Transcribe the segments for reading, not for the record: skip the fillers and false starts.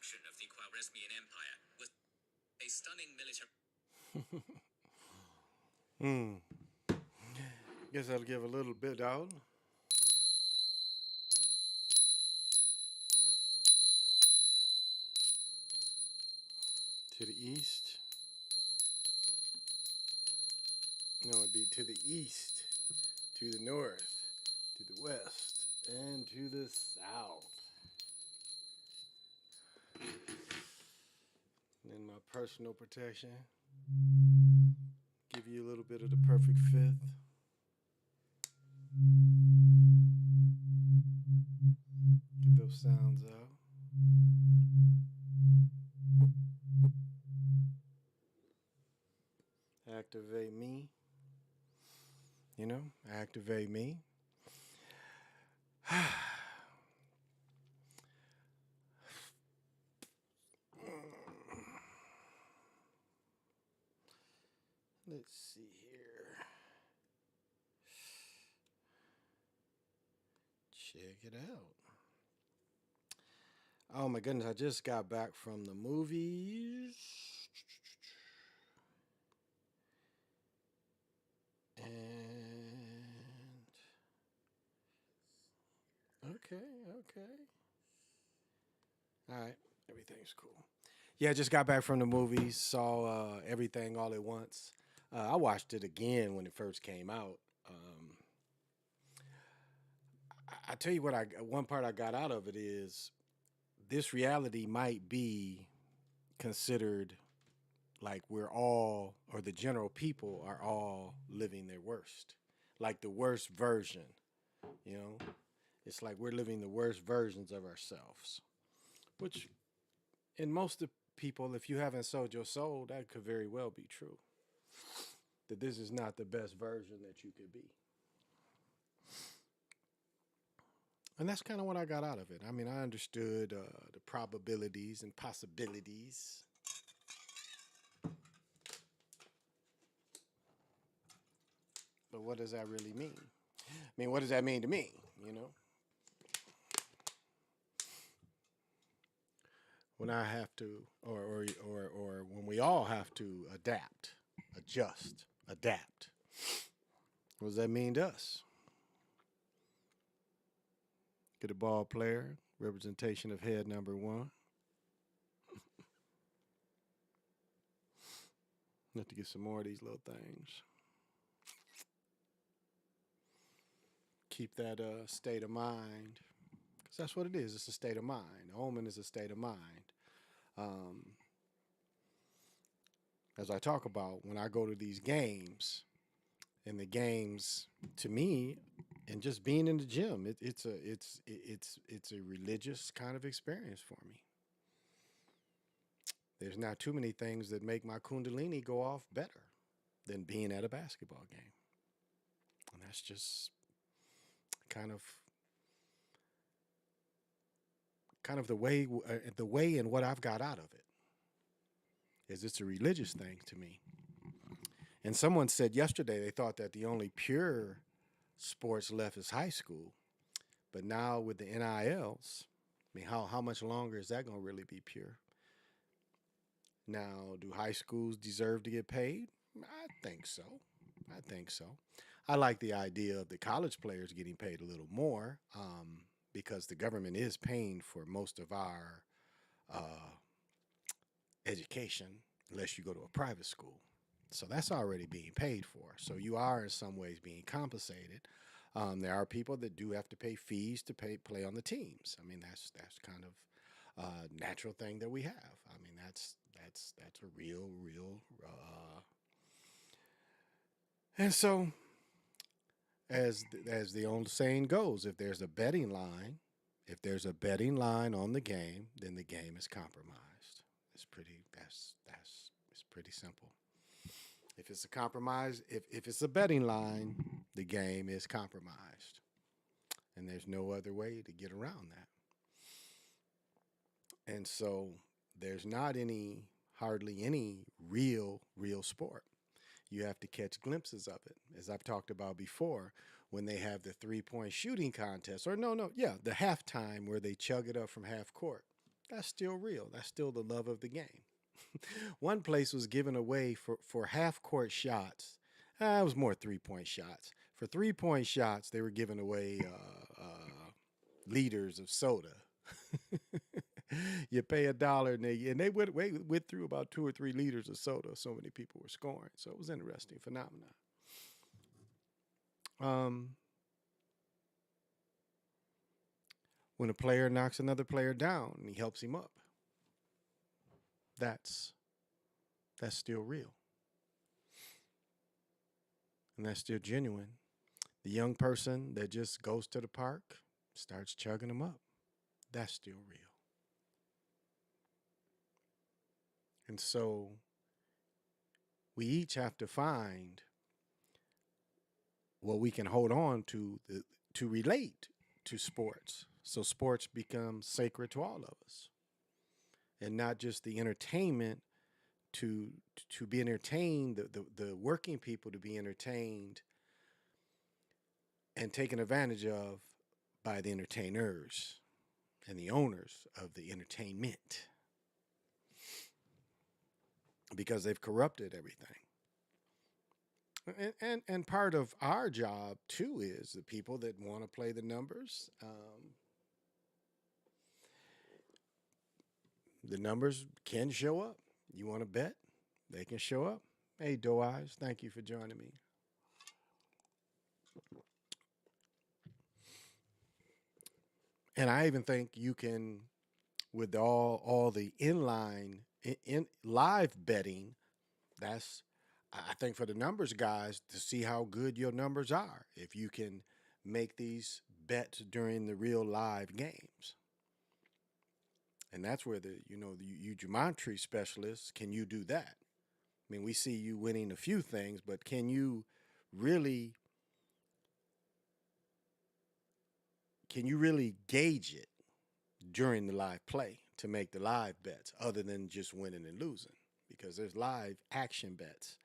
destruction of the Khwarezmian Empire was a stunning military. Guess I'll give a little bit out. To the east. No, it'd be to the east, to the north, to the west, and to the south. And then my personal protection. Give you a little bit of the perfect fifth. Give those sounds out. Activate me. Activate me. Let's see here. Check it out. Oh my goodness, I just got back from the movies. And okay. All right, everything's cool. Yeah, just got back from the movies. Saw everything all at once. I watched it again when it first came out. I tell you what, I one part I got out of it is this reality might be considered like we're all, or the general people are all living their worst, like the worst version. You know, it's like we're living the worst versions of ourselves, which in most of people, if you haven't sold your soul, that could very well be true. That this is not the best version that you could be. And that's kind of what I got out of it. I mean, I understood the probabilities and possibilities. But what does that really mean? I mean, what does that mean to me? When I have to, or when we all have to adapt, adjust, adapt. What does that mean to us? Get a ball player, representation of head number one. Have to get some more of these little things. Keep that state of mind, because that's what it is. It's a state of mind. Omen is a state of mind. Um, as I talk about, when I go to these games, and the games to me, and just being in the gym, it's a religious kind of experience for me. There's not too many things that make my kundalini go off better than being at a basketball game, and that's just kind of the way and what I've got out of it is it's a religious thing to me. And someone said yesterday they thought that the only pure sports left is high school, but now with the NILs, I mean, how much longer is that going to really be pure? Now, do high schools deserve to get paid? I think so. I think so. I like the idea of the college players getting paid a little more, because the government is paying for most of our uh, education, unless you go to a private school. So that's already being paid for. So you are in some ways being compensated. There are people that do have to pay fees to play on the teams. I mean, that's kind of natural thing that we have. I mean, that's a real. And so, as the old saying goes, if there's a betting line on the game, then the game is compromised. It's pretty. That's it's pretty simple. If it's a compromise, if it's a betting line, the game is compromised, and there's no other way to get around that. And so there's not hardly any real sport. You have to catch glimpses of it, as I've talked about before, when they have the 3-point shooting contest, or no, yeah, the halftime where they chug it up from half court. That's still real. That's still the love of the game. One place was given away for half court shots. It was more 3-point shots. For 3-point shots, they were giving away liters of soda. You pay $1 and they went through about 2 or 3 liters of soda. So many people were scoring. So it was an interesting phenomenon. When a player knocks another player down and he helps him up, that's still real. And that's still genuine. The young person that just goes to the park, starts chugging them up, that's still real. And so we each have to find what we can hold on to relate to sports. So sports become sacred to all of us. And not just the entertainment to be entertained, the working people to be entertained and taken advantage of by the entertainers and the owners of the entertainment, because they've corrupted everything. And part of our job too is the people that want to play the numbers. The numbers can show up. You want to bet? They can show up. Hey, Doe Eyes, thank you for joining me. And I even think you can, with all the inline in live betting, that's, I think, for the numbers guys to see how good your numbers are if you can make these bets during the real live games. And that's where you geometry specialists, can you do that? I mean, we see you winning a few things, but can you really gauge it during the live play to make the live bets other than just winning and losing? Because there's live action bets.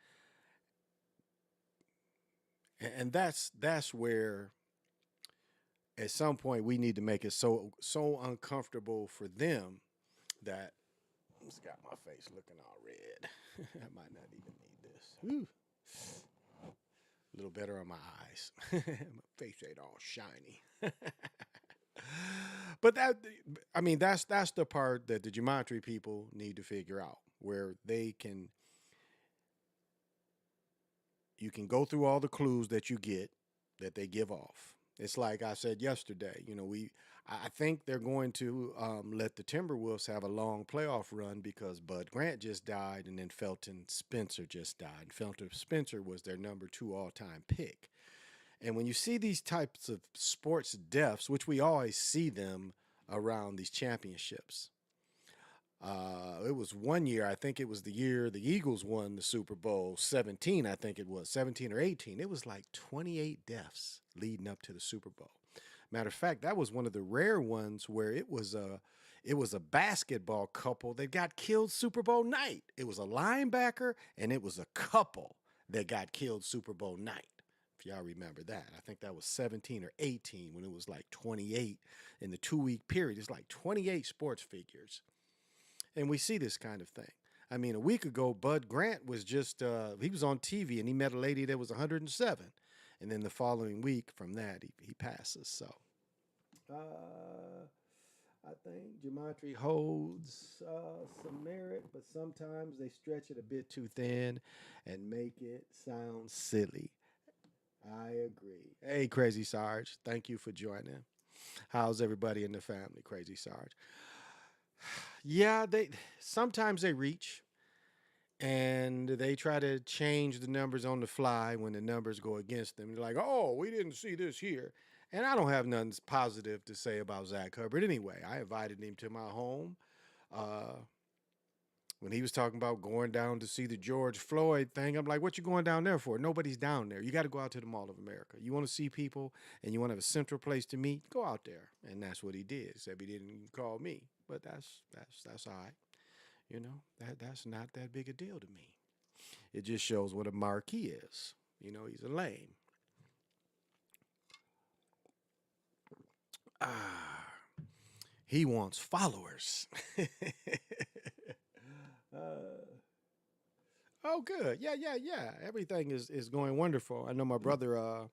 And that's where at some point we need to make it so uncomfortable for them that it's got my face looking all red. I might not even need this. Whew. A little better on my eyes. My face ain't all shiny. But that's the part that the geometry people need to figure out, where you can go through all the clues that you get, that they give off. It's like I said yesterday, I think they're going to let the Timberwolves have a long playoff run because Bud Grant just died and then Felton Spencer just died. And Felton Spencer was their number 2 all-time pick. And when you see these types of sports deaths, which we always see them around these championships, it was one year, I think it was the year the Eagles won the Super Bowl, 17, I think it was, 17 or 18. It was like 28 deaths leading up to the Super Bowl. Matter of fact, that was one of the rare ones where it was a basketball couple that got killed Super Bowl night. It was a linebacker and it was a couple that got killed Super Bowl night. If y'all remember that. I think that was 17 or 18 when it was like 28 in the 2-week period. It's like 28 sports figures. And we see this kind of thing. I mean, a week ago, Bud Grant was just, he was on TV and he met a lady that was 107. And then the following week from that, he passes. So I think geometry holds some merit, but sometimes they stretch it a bit too thin and make it sound silly. I agree. Hey, Crazy Sarge, thank you for joining. How's everybody in the family, Crazy Sarge? Yeah, sometimes they reach and they try to change the numbers on the fly when the numbers go against them. They're like, oh, we didn't see this here. And I don't have nothing positive to say about Zach Hubbard anyway. I invited him to my home. When he was talking about going down to see the George Floyd thing, I'm like, what you going down there for? Nobody's down there. You got to go out to the Mall of America. You want to see people and you want to have a central place to meet, go out there. And that's what he did. Except he didn't call me. But that's all right. That's not that big a deal to me. It just shows what a marquee is. He's a lame. He wants followers. uh, oh, good. Yeah, yeah, yeah. Everything is going wonderful. I know my brother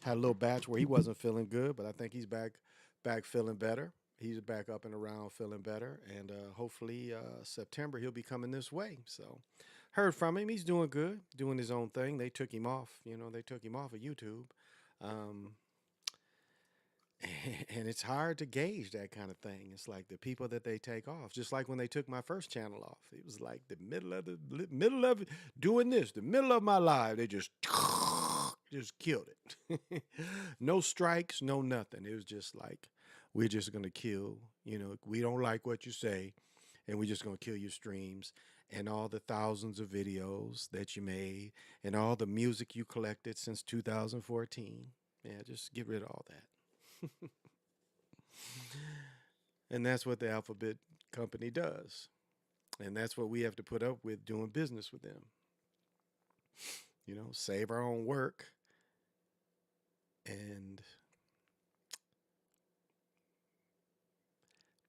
had a little batch where he wasn't feeling good, but I think he's back feeling better. He's back up and around feeling better, and hopefully September he'll be coming this way. So heard from him. He's doing good, doing his own thing. They took him off. They took him off of YouTube. Um, and it's hard to gauge that kind of thing. It's like the people that they take off, just like when they took my first channel off. It was like the middle of it, doing this, the middle of my life. They just just killed it. No strikes, no nothing. It was just like we're just gonna kill. We don't like what you say, and we're just gonna kill your streams and all the thousands of videos that you made and all the music you collected since 2014. Yeah, just get rid of all that. And that's what the Alphabet company does. And that's what we have to put up with doing business with them. Save our own work and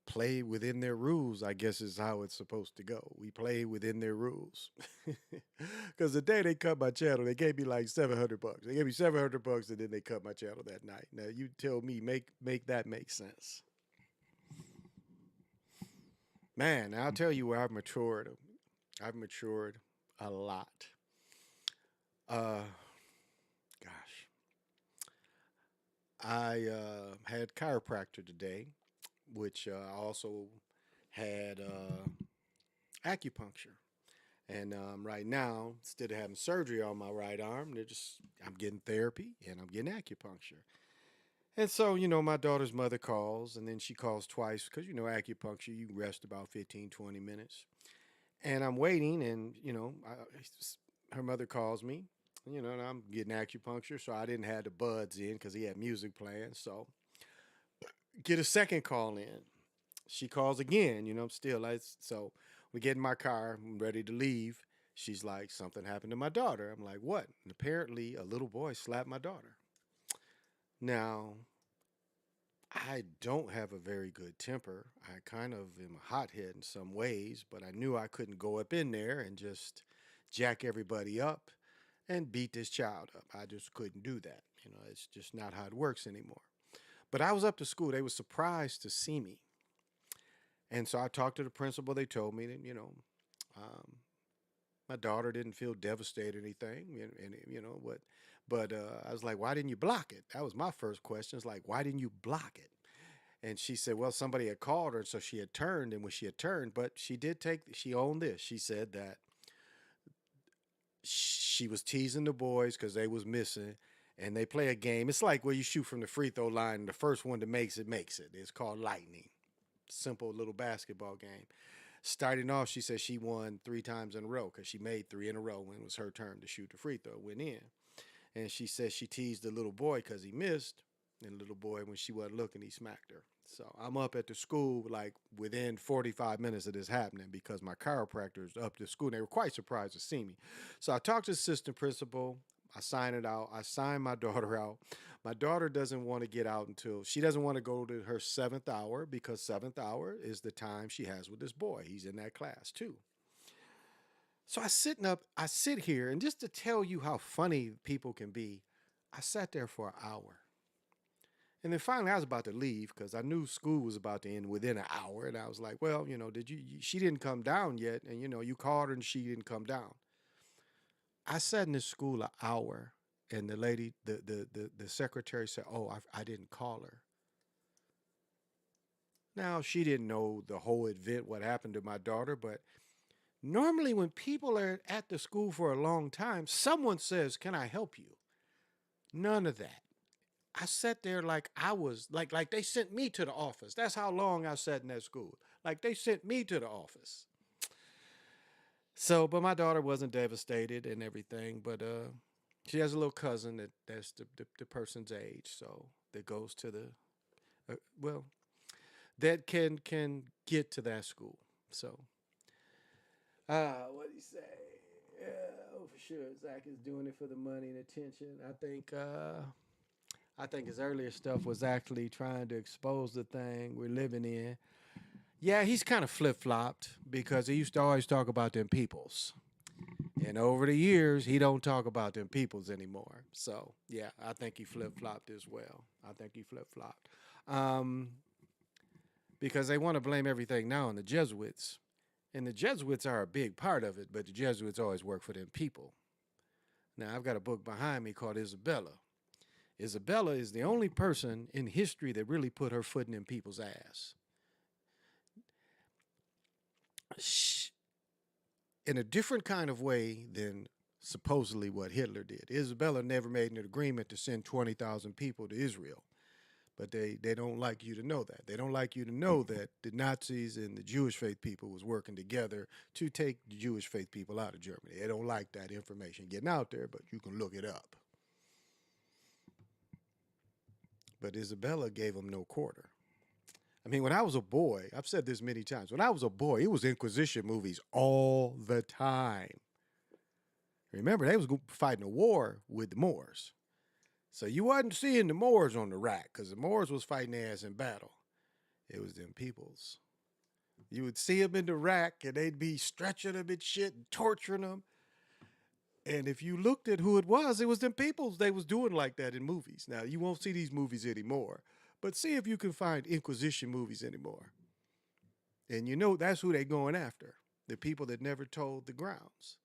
play within their rules, I guess is how it's supposed to go. We play within their rules. Because the day they cut my channel, they gave me like $700. They gave me $700 and then they cut my channel that night. Now you tell me, make that make sense. Man, I'll tell you where I've matured. I've matured a lot. Uh, gosh, I had chiropractor today, which I also had acupuncture. And right now, instead of having surgery on my right arm, I'm getting therapy and I'm getting acupuncture. And so, my daughter's mother calls, and then she calls twice because, acupuncture, you rest about 15, 20 minutes. And I'm waiting, and, her mother calls me, and I'm getting acupuncture, so I didn't have the buds in because he had music playing. So, get a second call in. She calls again, so we get in my car, I'm ready to leave. She's like, something happened to my daughter. I'm like, what? And apparently, a little boy slapped my daughter. Now, I don't have a very good temper. I kind of am a hothead in some ways, but I knew I couldn't go up in there and just jack everybody up and beat this child up. I just couldn't do that. It's just not how it works anymore. But I was up to school. They were surprised to see me. And so I talked to the principal. They told me that, um, my daughter didn't feel devastated or anything. And what? But I was like, why didn't you block it? That was my first question. It's like, why didn't you block it? And she said, well, somebody had called her, so she had turned. And when she had turned, but she owned this. She said that she was teasing the boys because they was missing. And they play a game. It's like where you shoot from the free throw line, and the first one that makes it. It's called lightning. Simple little basketball game. Starting off, she said she won 3 times in a row because she made 3 in a row when it was her turn to shoot the free throw. Went in. And she said she teased the little boy because he missed. And the little boy, when she wasn't looking, he smacked her. So I'm up at the school like within 45 minutes of this happening because my chiropractor is up to school. And they were quite surprised to see me. So I talked to the assistant principal. I signed it out. I signed my daughter out. My daughter doesn't want to get out until she doesn't want to go to her 7th hour because 7th hour is the time she has with this boy. He's in that class too. So I sit here, and just to tell you how funny people can be, I sat there for an hour. And then finally I was about to leave because I knew school was about to end within an hour. And I was like, well, she didn't come down yet. And, you called her and she didn't come down. I sat in this school an hour, and the lady, the secretary said, oh, I didn't call her. Now, she didn't know the whole event, what happened to my daughter, but normally when people are at the school for a long time, someone says, can I help you? None of that. I sat there like I was, like they sent me to the office. That's how long I sat in that school. Like they sent me to the office. So, but my daughter wasn't devastated and everything, but she has a little cousin that's the person's age, so that goes to the well, that can get to that school. So, what do you say? Yeah, oh, for sure. Zach is doing it for the money and attention. I think I think his earlier stuff was actually trying to expose the thing we're living in. Yeah, he's kind of flip flopped because he used to always talk about them peoples. And over the years, he don't talk about them peoples anymore. So yeah, I think he flip flopped as well. I think he flip flopped um, because they want to blame everything now on the Jesuits, and the Jesuits are a big part of it. But the Jesuits always work for them people. Now I've got a book behind me called Isabella. Isabella is the only person in history that really put her foot in them people's ass. In a different kind of way than supposedly what Hitler did. Isabella never made an agreement to send 20,000 people to Israel. But they don't like you to know that. They don't like you to know that the Nazis and the Jewish faith people was working together to take the Jewish faith people out of Germany. They don't like that information getting out there, but you can look it up. But Isabella gave them no quarter. I mean, when I was a boy, I've said this many times. When I was a boy, it was Inquisition movies all the time. Remember, they was fighting a war with the Moors. So you wasn't seeing the Moors on the rack because the Moors was fighting their ass in battle. It was them peoples. You would see them in the rack and they'd be stretching them and shit and torturing them. And if you looked at who it was them peoples they was doing like that in movies. Now, you won't see these movies anymore. But see if you can find Inquisition movies anymore. And you know that's who they going after. The people that never told the grounds.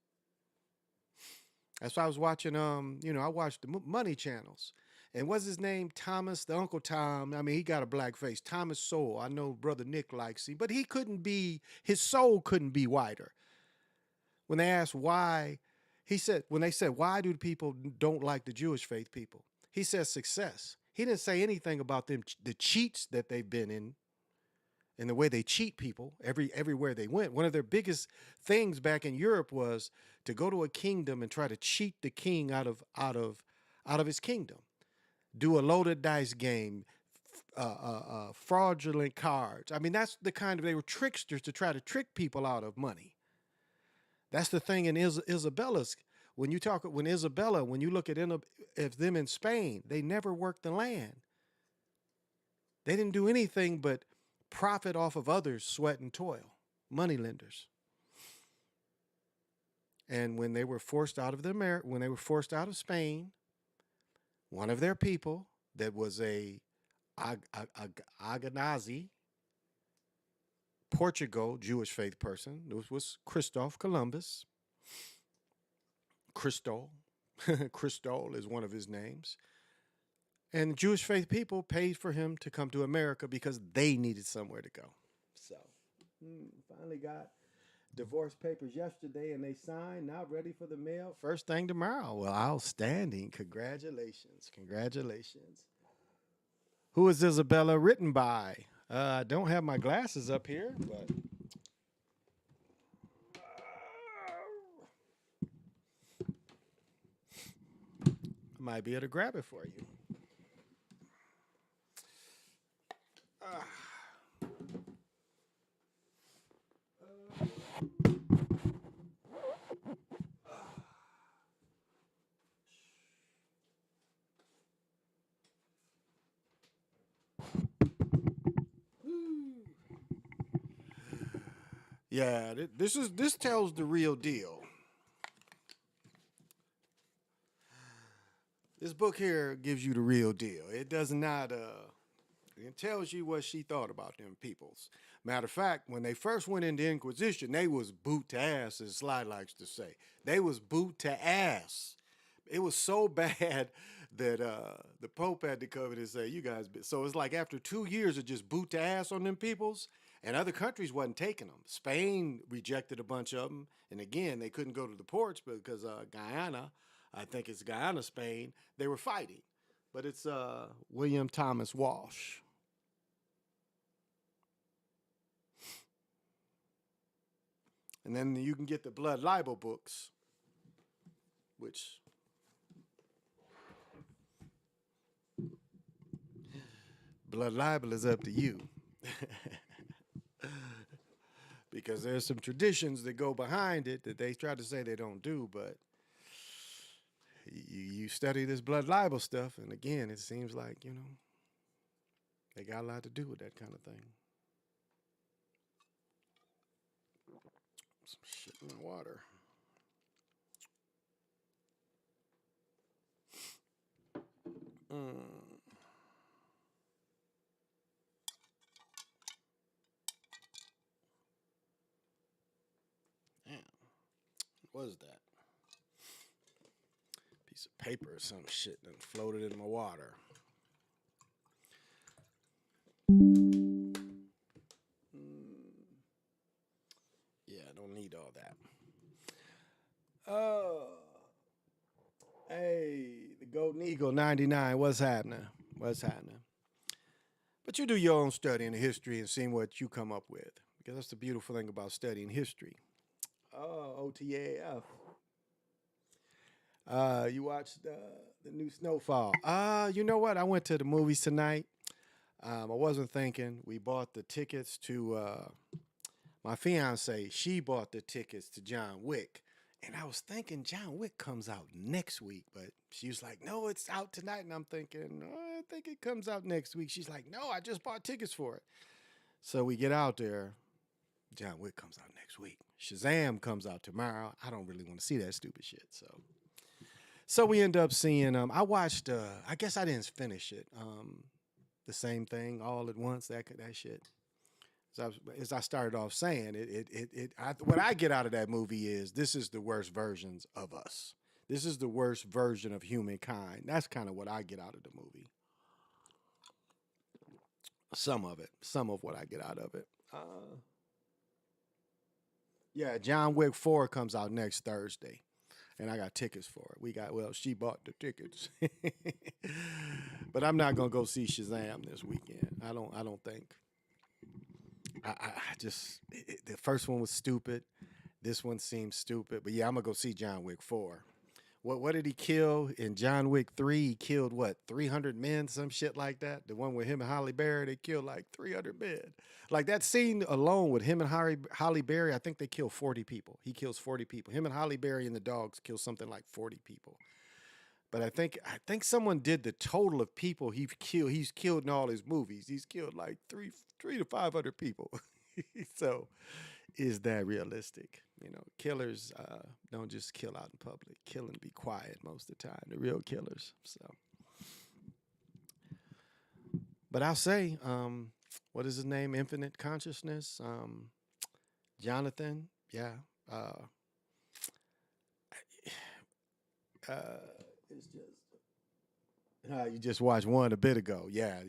That's why I was watching, I watched the money channels. And what's his name? Thomas, the Uncle Tom. I mean, he got a black face. Thomas Sowell. I know Brother Nick likes him, but his soul couldn't be whiter. When they asked why, when they said, why do people don't like the Jewish faith people? He says success. He didn't say anything about them, the cheats that they've been in and the way they cheat people everywhere they went. One of their biggest things back in Europe was to go to a kingdom and try to cheat the king out of his kingdom. Do a loaded dice game, fraudulent cards. I mean, that's the kind of, they were tricksters to try to trick people out of money. That's the thing in Isabella's. When you look at them in Spain, they never worked the land. They didn't do anything but profit off of others' sweat and toil, money lenders. And when they were forced out of Spain, one of their people that was a Aganazi, Portugal Jewish faith person, this was Christoph Columbus. Cristol is one of his names. And Jewish faith people paid for him to come to America because they needed somewhere to go. So, finally got divorce papers yesterday and they signed, now ready for the mail. First thing tomorrow. Well, outstanding. Congratulations. Who is Isabella written by? I don't have my glasses up here, but I might be able to grab it for you. Yeah, this tells the real deal. This book here gives you the real deal. It does not. It tells you what she thought about them peoples. Matter of fact, when they first went into Inquisition, they was boot to ass, as Sly likes to say. They was boot to ass. It was so bad that the Pope had to come in and say, "You guys." So it's like after 2 years of just boot to ass on them peoples, and other countries wasn't taking them. Spain rejected a bunch of them, and again, they couldn't go to the ports because Guyana, I think it's Guyana, Spain, they were fighting. But it's William Thomas Walsh. And then you can get the Blood Libel books, which Blood Libel is up to you. Because there's some traditions that go behind it that they try to say they don't do, but you study this blood libel stuff, and again, it seems like they got a lot to do with that kind of thing. Some shit in the water. Mm. Damn, what was that? Piece of paper or some shit that floated in my water. Yeah, I don't need all that. Oh, hey, the Golden Eagle 99. What's happening? What's happening? But you do your own study in history and see what you come up with. Because that's the beautiful thing about studying history. Oh, OTAF. You watched the new Snowfall. You know what? I went to the movies tonight. I wasn't thinking. We bought the tickets to my fiance. She bought the tickets to John Wick. And I was thinking John Wick comes out next week, but she was like, no, it's out tonight. And I'm thinking, oh, I think it comes out next week. She's like, no, I just bought tickets for it. So we get out there. John Wick comes out next week. Shazam comes out tomorrow. I don't really want to see that stupid shit. So we end up seeing. I watched. I guess I didn't finish it. The same thing all at once. That shit. As I started off saying, what I get out of that movie is this is the worst versions of us. This is the worst version of humankind. That's kind of what I get out of the movie. Some of it. Some of what I get out of it. Yeah, John Wick 4 comes out next Thursday. And I got tickets for it. She bought the tickets. But I'm not gonna go see Shazam this weekend. I don't think. I just the first one was stupid. This one seems stupid. But yeah, I'm gonna go see John Wick 4. What did he kill in John Wick 3? He killed what, 300 men, some shit like that. The one with him and Holly Berry, they killed like 300 men. Like that scene alone with him and Holly Berry, I think they killed 40 people. He kills 40 people. Him and Holly Berry and the dogs kill something like 40 people. But I think someone did the total of people he's killed in all his movies. He's killed like three to 500 people. So is that realistic? Killers don't just kill out in public. Kill and be quiet most of the time. The real killers. So, but I'll say, what is his name? Infinite Consciousness. Jonathan. Yeah. It's just. You just watched one a bit ago. Yeah.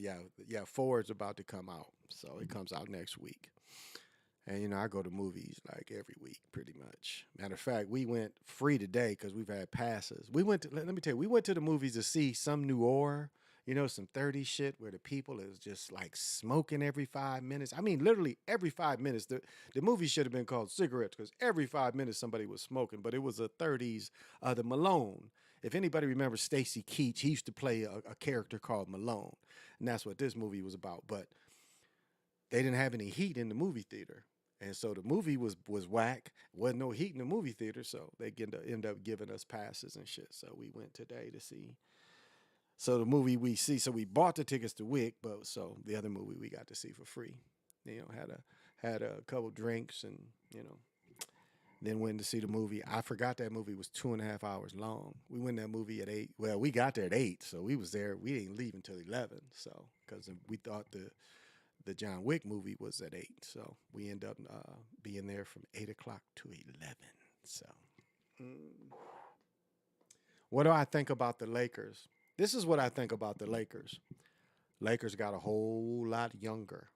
4 is about to come out. So it comes out next week. And, I go to movies like every week pretty much. Matter of fact, we went free today because we've had passes. Let me tell you, we went to the movies to see some noir, some 30 shit where the people is just like smoking every 5 minutes. I mean, literally every 5 minutes. The movie should have been called Cigarettes because every 5 minutes somebody was smoking, but it was a 30s, the Malone. If anybody remembers Stacy Keach, he used to play a character called Malone. And that's what this movie was about. But they didn't have any heat in the movie theater. And so the movie was whack. Wasn't no heat in the movie theater, so they end up giving us passes and shit. So we went today to see. So the movie we see, so we bought the tickets to Wick, but so the other movie we got to see for free. Had a couple drinks and then went to see the movie. I forgot that movie was 2.5 hours long. We went to that movie at 8. Well, we got there at 8, so we was there. We didn't leave until 11. So because we thought the John Wick movie was at 8, so we end up being there from 8 o'clock to 11. So, what do I think about the Lakers? This is what I think about the Lakers. Lakers got a whole lot younger.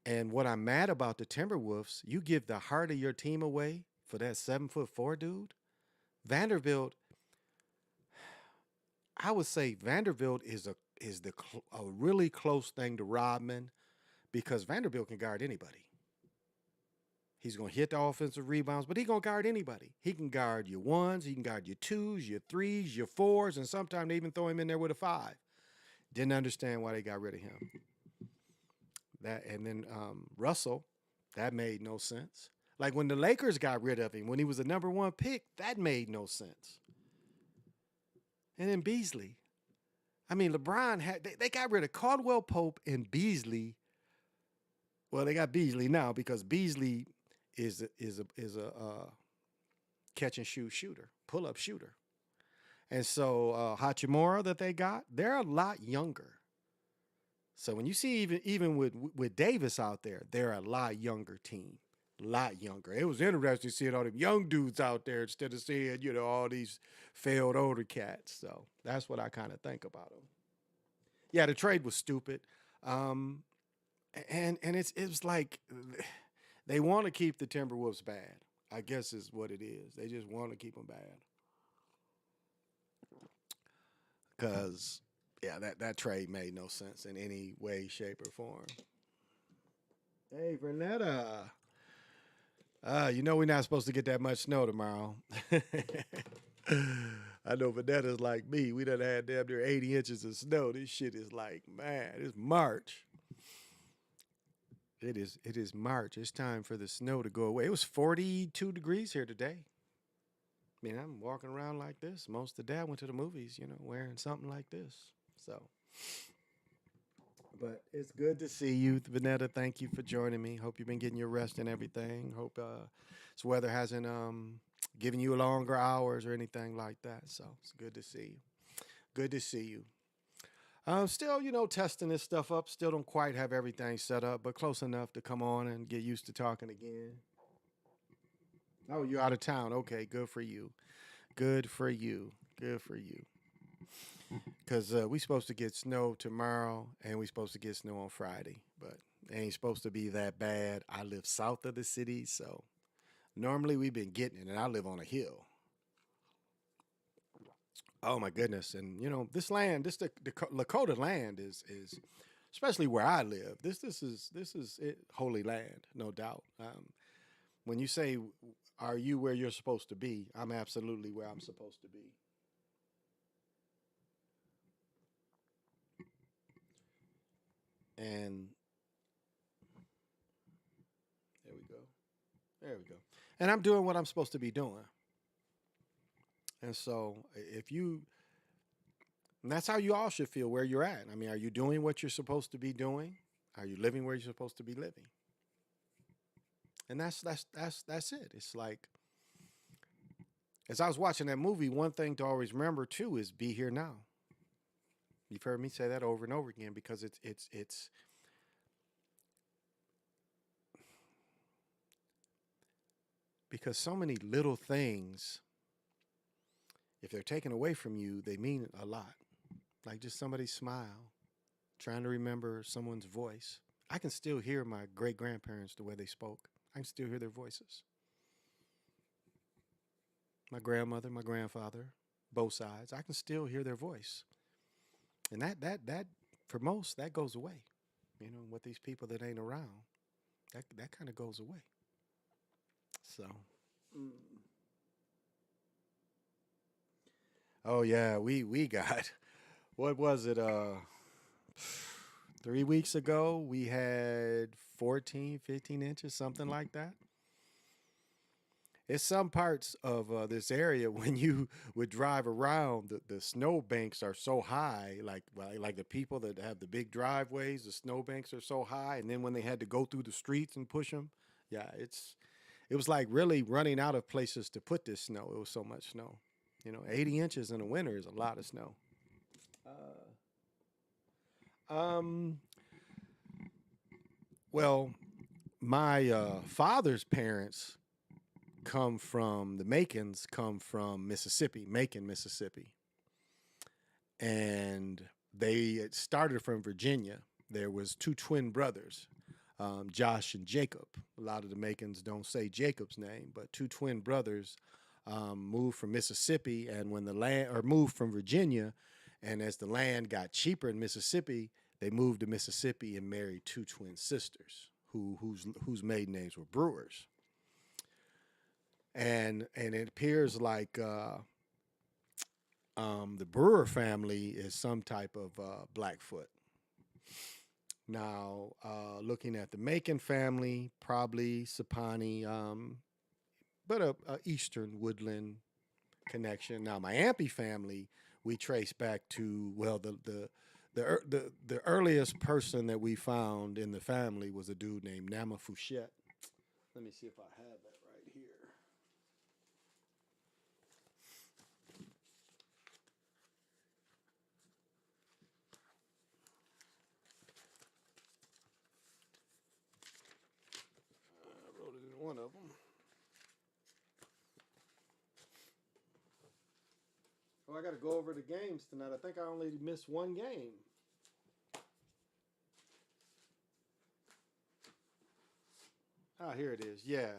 And what I'm mad about the Timberwolves, you give the heart of your team away for that 7'4" dude. Vanderbilt, I would say Vanderbilt is a really close thing to Rodman because Vanderbilt can guard anybody. He's going to hit the offensive rebounds, but he going to guard anybody. He can guard your ones, he can guard your twos, your threes, your fours, and sometimes they even throw him in there with a 5. Didn't understand why they got rid of him. And then Russell, that made no sense. Like when the Lakers got rid of him, when he was the number 1 pick, that made no sense. and then Beasley. I mean, LeBron had they got rid of Caldwell Pope and Beasley. Well, they got Beasley now because Beasley is a catch and shoot shooter, pull up shooter, and so Hachimura that they got, they're a lot younger. So when you see even with Davis out there, they're a lot younger team, a lot younger. It was interesting seeing all them young dudes out there instead of seeing all these failed older cats. So that's what I kind of think about them. Yeah, the trade was stupid. Um, and it was like they want to keep the Timberwolves bad. I guess is what it is. They just want to keep them bad because yeah, that trade made no sense in any way, shape, or form. Hey, Vernetta. You know we're not supposed to get that much snow tomorrow. I know Vanetta's like me. We done had damn near 80 inches of snow. This shit is like, man, it's March. It is March. It's time for the snow to go away. It was 42 degrees here today. I mean, I'm walking around like this most of the day. I went to the movies, wearing something like this. So, but it's good to see you, Vanetta. Thank you for joining me. Hope you've been getting your rest and everything. Hope this weather hasn't given you longer hours or anything like that. So it's good to see you. Good to see you. Still, testing this stuff up. Still don't quite have everything set up, but close enough to come on and get used to talking again. Oh, you're out of town. Okay, good for you. Good for you. Good for you. Because we supposed to get snow tomorrow, and we supposed to get snow on Friday, but it ain't supposed to be that bad. I live south of the city, so normally we've been getting it, and I live on a hill. Oh my goodness! And this land, the Lakota land is especially where I live. This is it, holy land, no doubt. When you say, "Are you where you're supposed to be?" I'm absolutely where I'm supposed to be. And there we go. There we go. And I'm doing what I'm supposed to be doing. And so if you and that's how you all should feel where you're at. I mean, are you doing what you're supposed to be doing? Are you living where you're supposed to be living? And that's it. It's like as I was watching that movie, one thing to always remember too is be here now. You've heard me say that over and over again because it's because so many little things, if they're taken away from you, they mean a lot. Like just somebody's smile, trying to remember someone's voice. I can still hear my great grandparents the way they spoke. I can still hear their voices. My grandmother, my grandfather, both sides. I can still hear their voice. And that for most that goes away. With these people that ain't around, that kind of goes away. So, oh yeah, we got what was it? 3 weeks ago we had 14, 15 inches, something like that. It's some parts of this area when you would drive around, the snow banks are so high, like the people that have the big driveways, the snow banks are so high, and then when they had to go through the streets and push them, yeah, it was like really running out of places to put this snow. It was so much snow. 80 inches in the winter is a lot of snow. Um, well, my father's parents the Macons come from Mississippi, Macon, Mississippi. And they started from Virginia. There was two twin brothers, Josh and Jacob. A lot of the Macons don't say Jacob's name, but two twin brothers moved from Mississippi, and when the land or moved from Virginia, and as the land got cheaper in Mississippi, they moved to Mississippi and married two twin sisters whose maiden names were Brewers. And it appears like the Brewer family is some type of Blackfoot. Now, looking at the Macon family, probably Sapani, but a Eastern Woodland connection. Now, my Ampey family we trace back to, well, the earliest person that we found in the family was a dude named Nama Fouchette. Let me see if I have that right here. I wrote it in one of them. Oh, I got to go over the games tonight. I think I only missed one game. Ah, here it is. Yeah.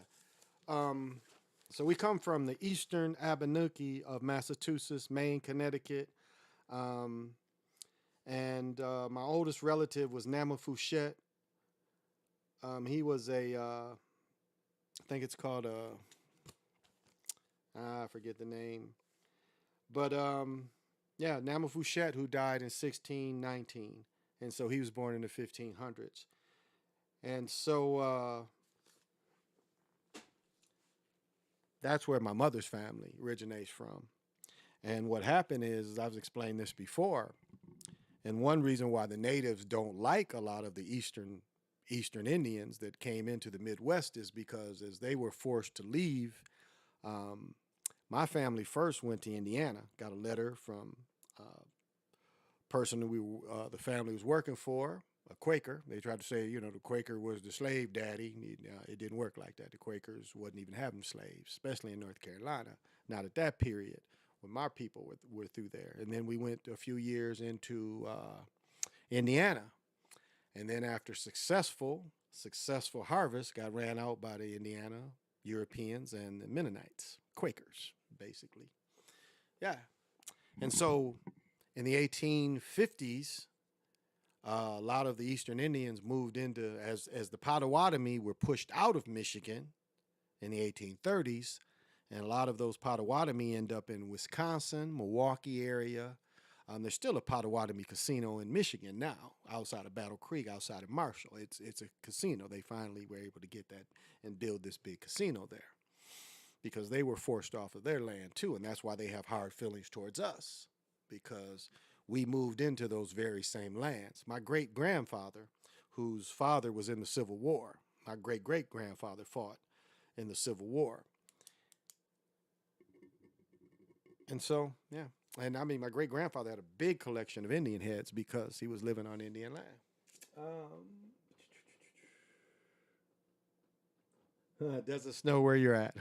So we come from the eastern Abenaki of Massachusetts, Maine, Connecticut. And my oldest relative was Nama Fouchette. He was I think it's called I forget the name. But yeah, Nama Fouchette, who died in 1619. And so he was born in the 1500s. And so that's where my mother's family originates from. And what happened is, I've explained this before, and one reason why the natives don't like a lot of the Eastern Indians that came into the Midwest is because as they were forced to leave, my family first went to Indiana, got a letter from a person who the family was working for, a Quaker. They tried to say, you know, the Quaker was the slave daddy. It didn't work like that. The Quakers wasn't even having slaves, especially in North Carolina, not at that period when my people were through there. And then we went a few years into Indiana. And then after successful harvest got ran out by the Indiana Europeans and the Mennonites, Quakers, basically. Yeah. And so in the 1850s, a lot of the Eastern Indians moved into, as the Potawatomi were pushed out of Michigan in the 1830s, and a lot of those Potawatomi end up in Wisconsin, Milwaukee area. There's still a Potawatomi casino in Michigan now, outside of Battle Creek, outside of Marshall. It's a casino. They finally were able to get that and build this big casino there because they were forced off of their land too, and that's why they have hard feelings towards us, because we moved into those very same lands. My great-grandfather, whose father was in the Civil War, my great-great-grandfather fought in the Civil War. And so, yeah. And I mean, my great-grandfather had a big collection of Indian heads because he was living on Indian land. Does it snow where you're at?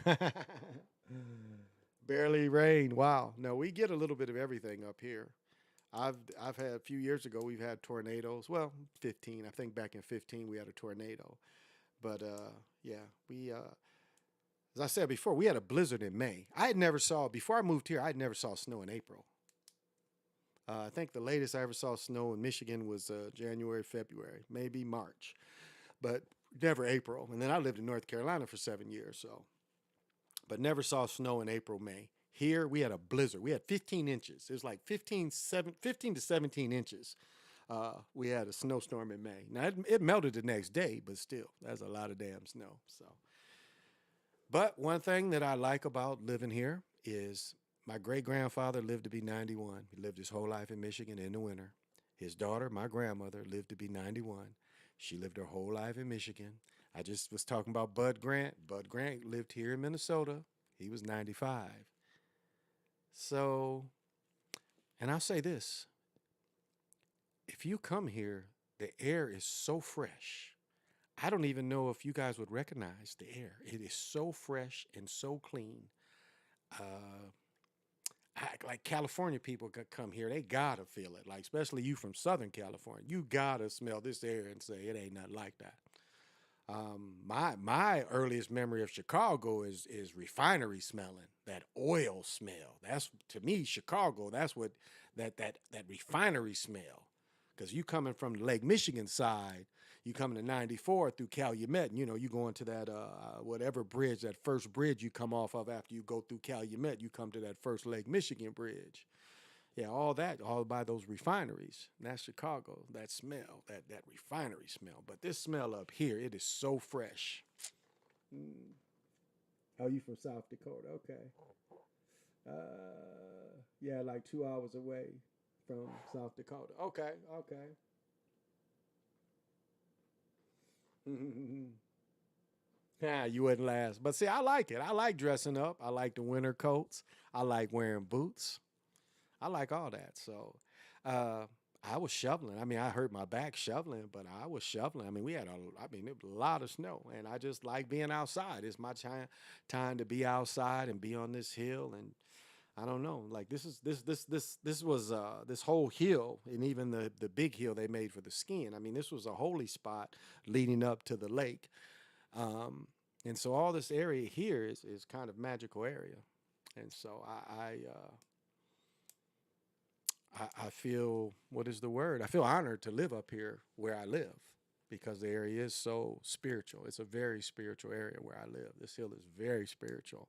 Barely rain. Wow. No, we get a little bit of everything up here. I've had a few years ago, we've had tornadoes. Well, 15. I think back in 15 we had a tornado. But yeah, we as I said before, we had a blizzard in May. Before I moved here, I never saw snow in April. I think the latest I ever saw snow in Michigan was January, February, maybe March, but never April. And then I lived in North Carolina for 7 years, but never saw snow in April, May. Here, we had a blizzard. We had 15 inches. It was like 15 to 17 inches. We had a snowstorm in May. Now, it melted the next day, but still, that's a lot of damn snow. But one thing that I like about living here is my great-grandfather lived to be 91. He lived his whole life in Michigan in the winter. His daughter, my grandmother, lived to be 91. She lived her whole life in Michigan. I just was talking about Bud Grant. Bud Grant lived here in Minnesota. He was 95. So, and I'll say this. If you come here, the air is so fresh. I don't even know if you guys would recognize the air. It is so fresh and so clean. Like California people come here, they gotta feel it. Like, especially you from Southern California, you gotta smell this air and say it ain't nothing like that. My earliest memory of Chicago is refinery smelling, that oil smell. That's, to me, Chicago. That's what that refinery smell. Because you coming from the Lake Michigan side, you coming to 94 through Calumet, and you go into that whatever bridge, that first bridge you come off of after you go through Calumet, you come to that first Lake Michigan bridge. Yeah, all by those refineries. And that's Chicago, that smell, that refinery smell. But this smell up here, it is so fresh. Oh, you from South Dakota? Okay. Yeah, like 2 hours away from South Dakota. Okay, okay. Yeah, you wouldn't last. But see, I like it. I like dressing up. I like the winter coats. I like wearing boots. I like all that. So uh, I was shoveling. I mean, I hurt my back shoveling, but I was shoveling. I mean, it was a lot of snow, and I just like being outside. It's my time to be outside and be on this hill. And I don't know, like this was this whole hill, and even the big hill they made for the skiing. I mean, this was a holy spot leading up to the lake. Um, and so all this area here is kind of magical area. And so I feel, what is the word? I feel honored to live up here where I live because the area is so spiritual. It's a very spiritual area where I live. This hill is very spiritual.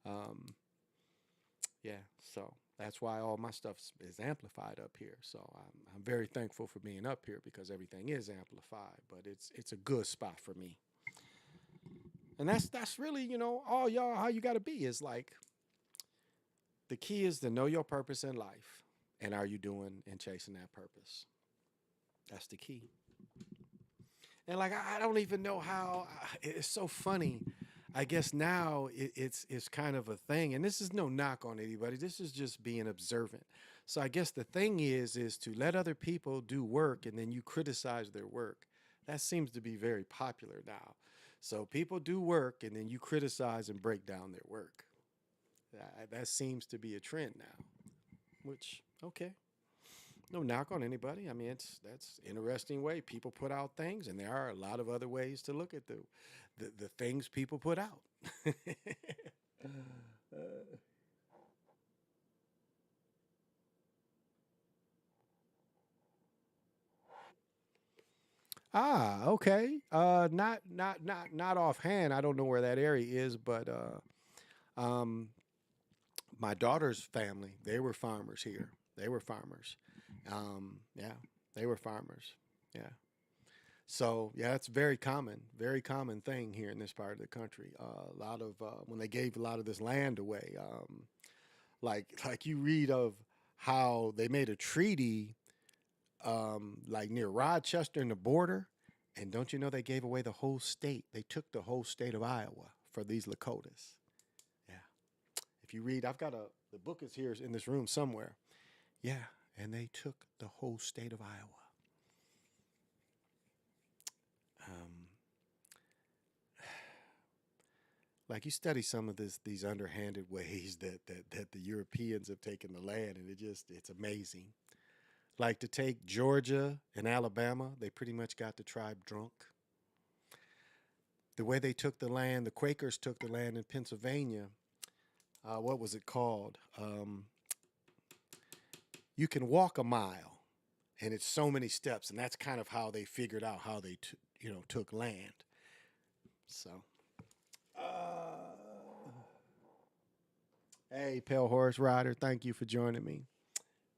Um, yeah, so that's why all my stuff is amplified up here. So I'm very thankful for being up here because everything is amplified. But it's a good spot for me, and that's really all y'all how you got to be is like the key is to know your purpose in life, and are you doing and chasing that purpose? That's the key. And like I don't even know how. It's so funny. I guess now it's kind of a thing, and this is no knock on anybody. This is just being observant. So I guess the thing is to let other people do work, and then you criticize their work. That seems to be very popular now. So people do work, and then you criticize and break down their work. That seems to be a trend now. Which okay, no knock on anybody. I mean, that's interesting way people put out things, and there are a lot of other ways to look at the things people put out. Ah, okay. Not offhand. I don't know where that area is, but um, my daughter's family, they were farmers here. They were farmers. Yeah, they were farmers. Yeah. So yeah, it's very common thing here in this part of the country. A lot of when they gave a lot of this land away, like you read of how they made a treaty, like near Rochester and the border, and don't you know they gave away the whole state? They took the whole state of Iowa for these Lakotas. Yeah, if you read, I've got the book is here in this room somewhere. Yeah, and they took the whole state of Iowa. Um, like you study some of these underhanded ways that the Europeans have taken the land, and it's amazing. Like to take Georgia and Alabama, they pretty much got the tribe drunk. The way they took the land, the Quakers took the land in Pennsylvania. What was it called? You can walk a mile, and it's so many steps, and that's kind of how they figured out how they took land. So. Uh, Hey, Pale Horse Rider, thank you for joining me.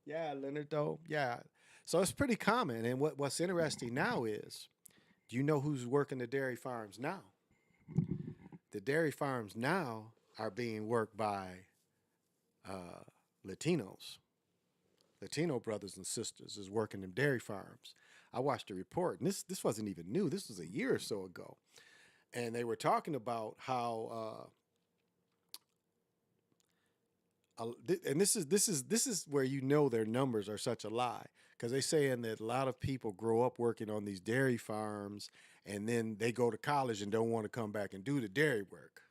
Yeah, Leonard, though. Yeah. So it's pretty common. And what's interesting now is do you know who's working the dairy farms now? The dairy farms now are being worked by uh, Latinos. Latino brothers and sisters is working them dairy farms. I watched a report, and this wasn't even new. This was a year or so ago, and they were talking about how and this is where their numbers are such a lie because they saying that a lot of people grow up working on these dairy farms and then they go to college and don't want to come back and do the dairy work,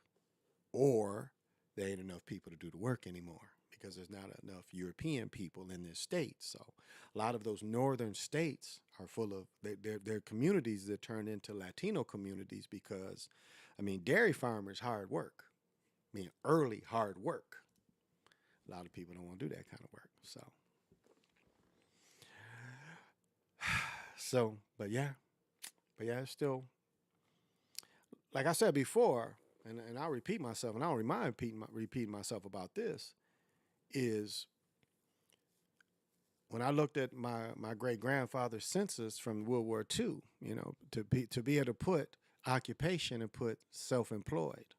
or there ain't enough people to do the work anymore because there's not enough European people in this state. So a lot of those northern states are full of their communities that turn into Latino communities because I mean dairy farmers hard work. I mean early hard work. A lot of people don't want to do that kind of work. But yeah, it's still like I said before, and I'll repeat myself, and I don't remind repeating myself about this is when I looked at my great grandfather's census from World War II, to be able to put occupation and put self employed,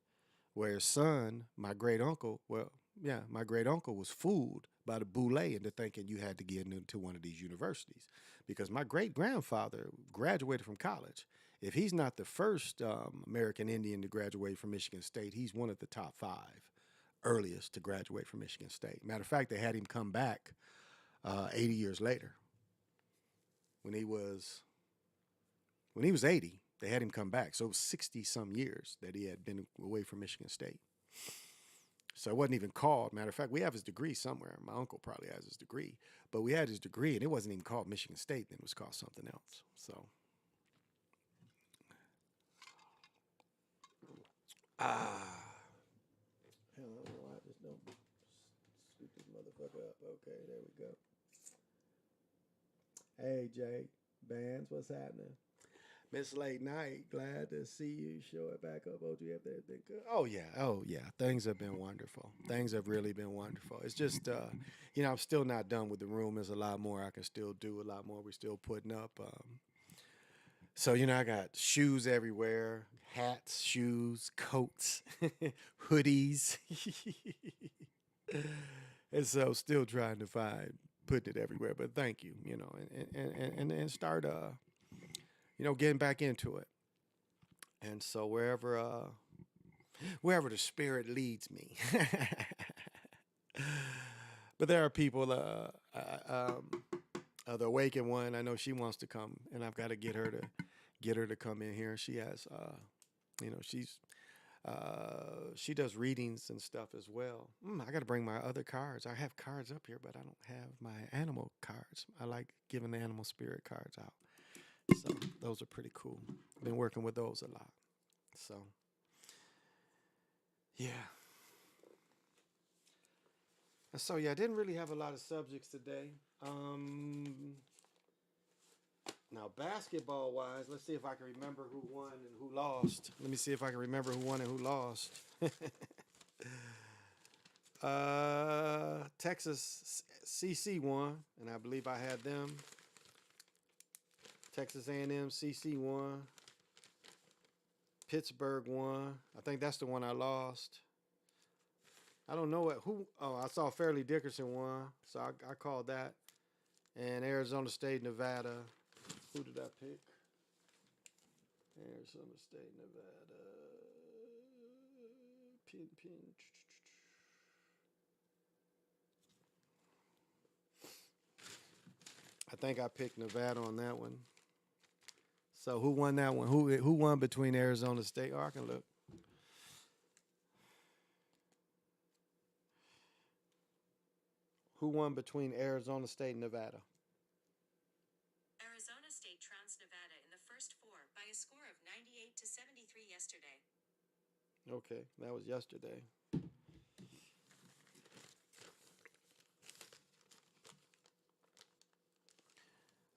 where his son, my great uncle, well, Yeah, my great uncle was fooled by the boule into thinking you had to get into one of these universities because my great grandfather graduated from college. If he's not the first American Indian to graduate from Michigan State, he's one of the top five earliest to graduate from Michigan State. Matter of fact, they had him come back 80 years later when he was 80. They had him come back, so it was 60 some years that he had been away from Michigan State. So it wasn't even called. Matter of fact, we have his degree somewhere. My uncle probably has his degree, but we had his degree, and it wasn't even called Michigan State. Then it was called something else. So, hell, I don't know why I just don't scoop this motherfucker up. Okay, there we go. Hey, Jay, Bands, what's happening? Miss Late Night, glad to see you. Show it back up. OG, up there. Good. Oh yeah. Things have been wonderful. Things have really been wonderful. It's just, I'm still not done with the room. There's a lot more I can still do. A lot more we're still putting up. So I got shoes everywhere, hats, shoes, coats, hoodies, and so still trying to find putting it everywhere. But thank you, and start getting back into it. And so wherever the spirit leads me. But there are people, the awakened one. I know she wants to come, and I've got to get her to come in here. She has, she does readings and stuff as well. I got to bring my other cards. I have cards up here, but I don't have my animal cards. I like giving the animal spirit cards out. So those are pretty cool. Been working with those a lot. So, yeah. And so, I didn't really have a lot of subjects today. Now, basketball-wise, let's see if I can remember who won and who lost. Let me see if I can remember who won and who lost. Texas CC won, and I believe I had them. Texas A&M CC won. Pittsburgh won. I think that's the one I lost. I don't know I saw Fairleigh Dickinson won, so I called that. And Arizona State, Nevada. Who did I pick? Arizona State, Nevada. Pin. I think I picked Nevada on that one. So who won that one? Who won between Arizona State? Oh, I can look. Who won between Arizona State and Nevada? Arizona State trounced Nevada in the first four by a score of 98-73 yesterday. Okay, that was yesterday.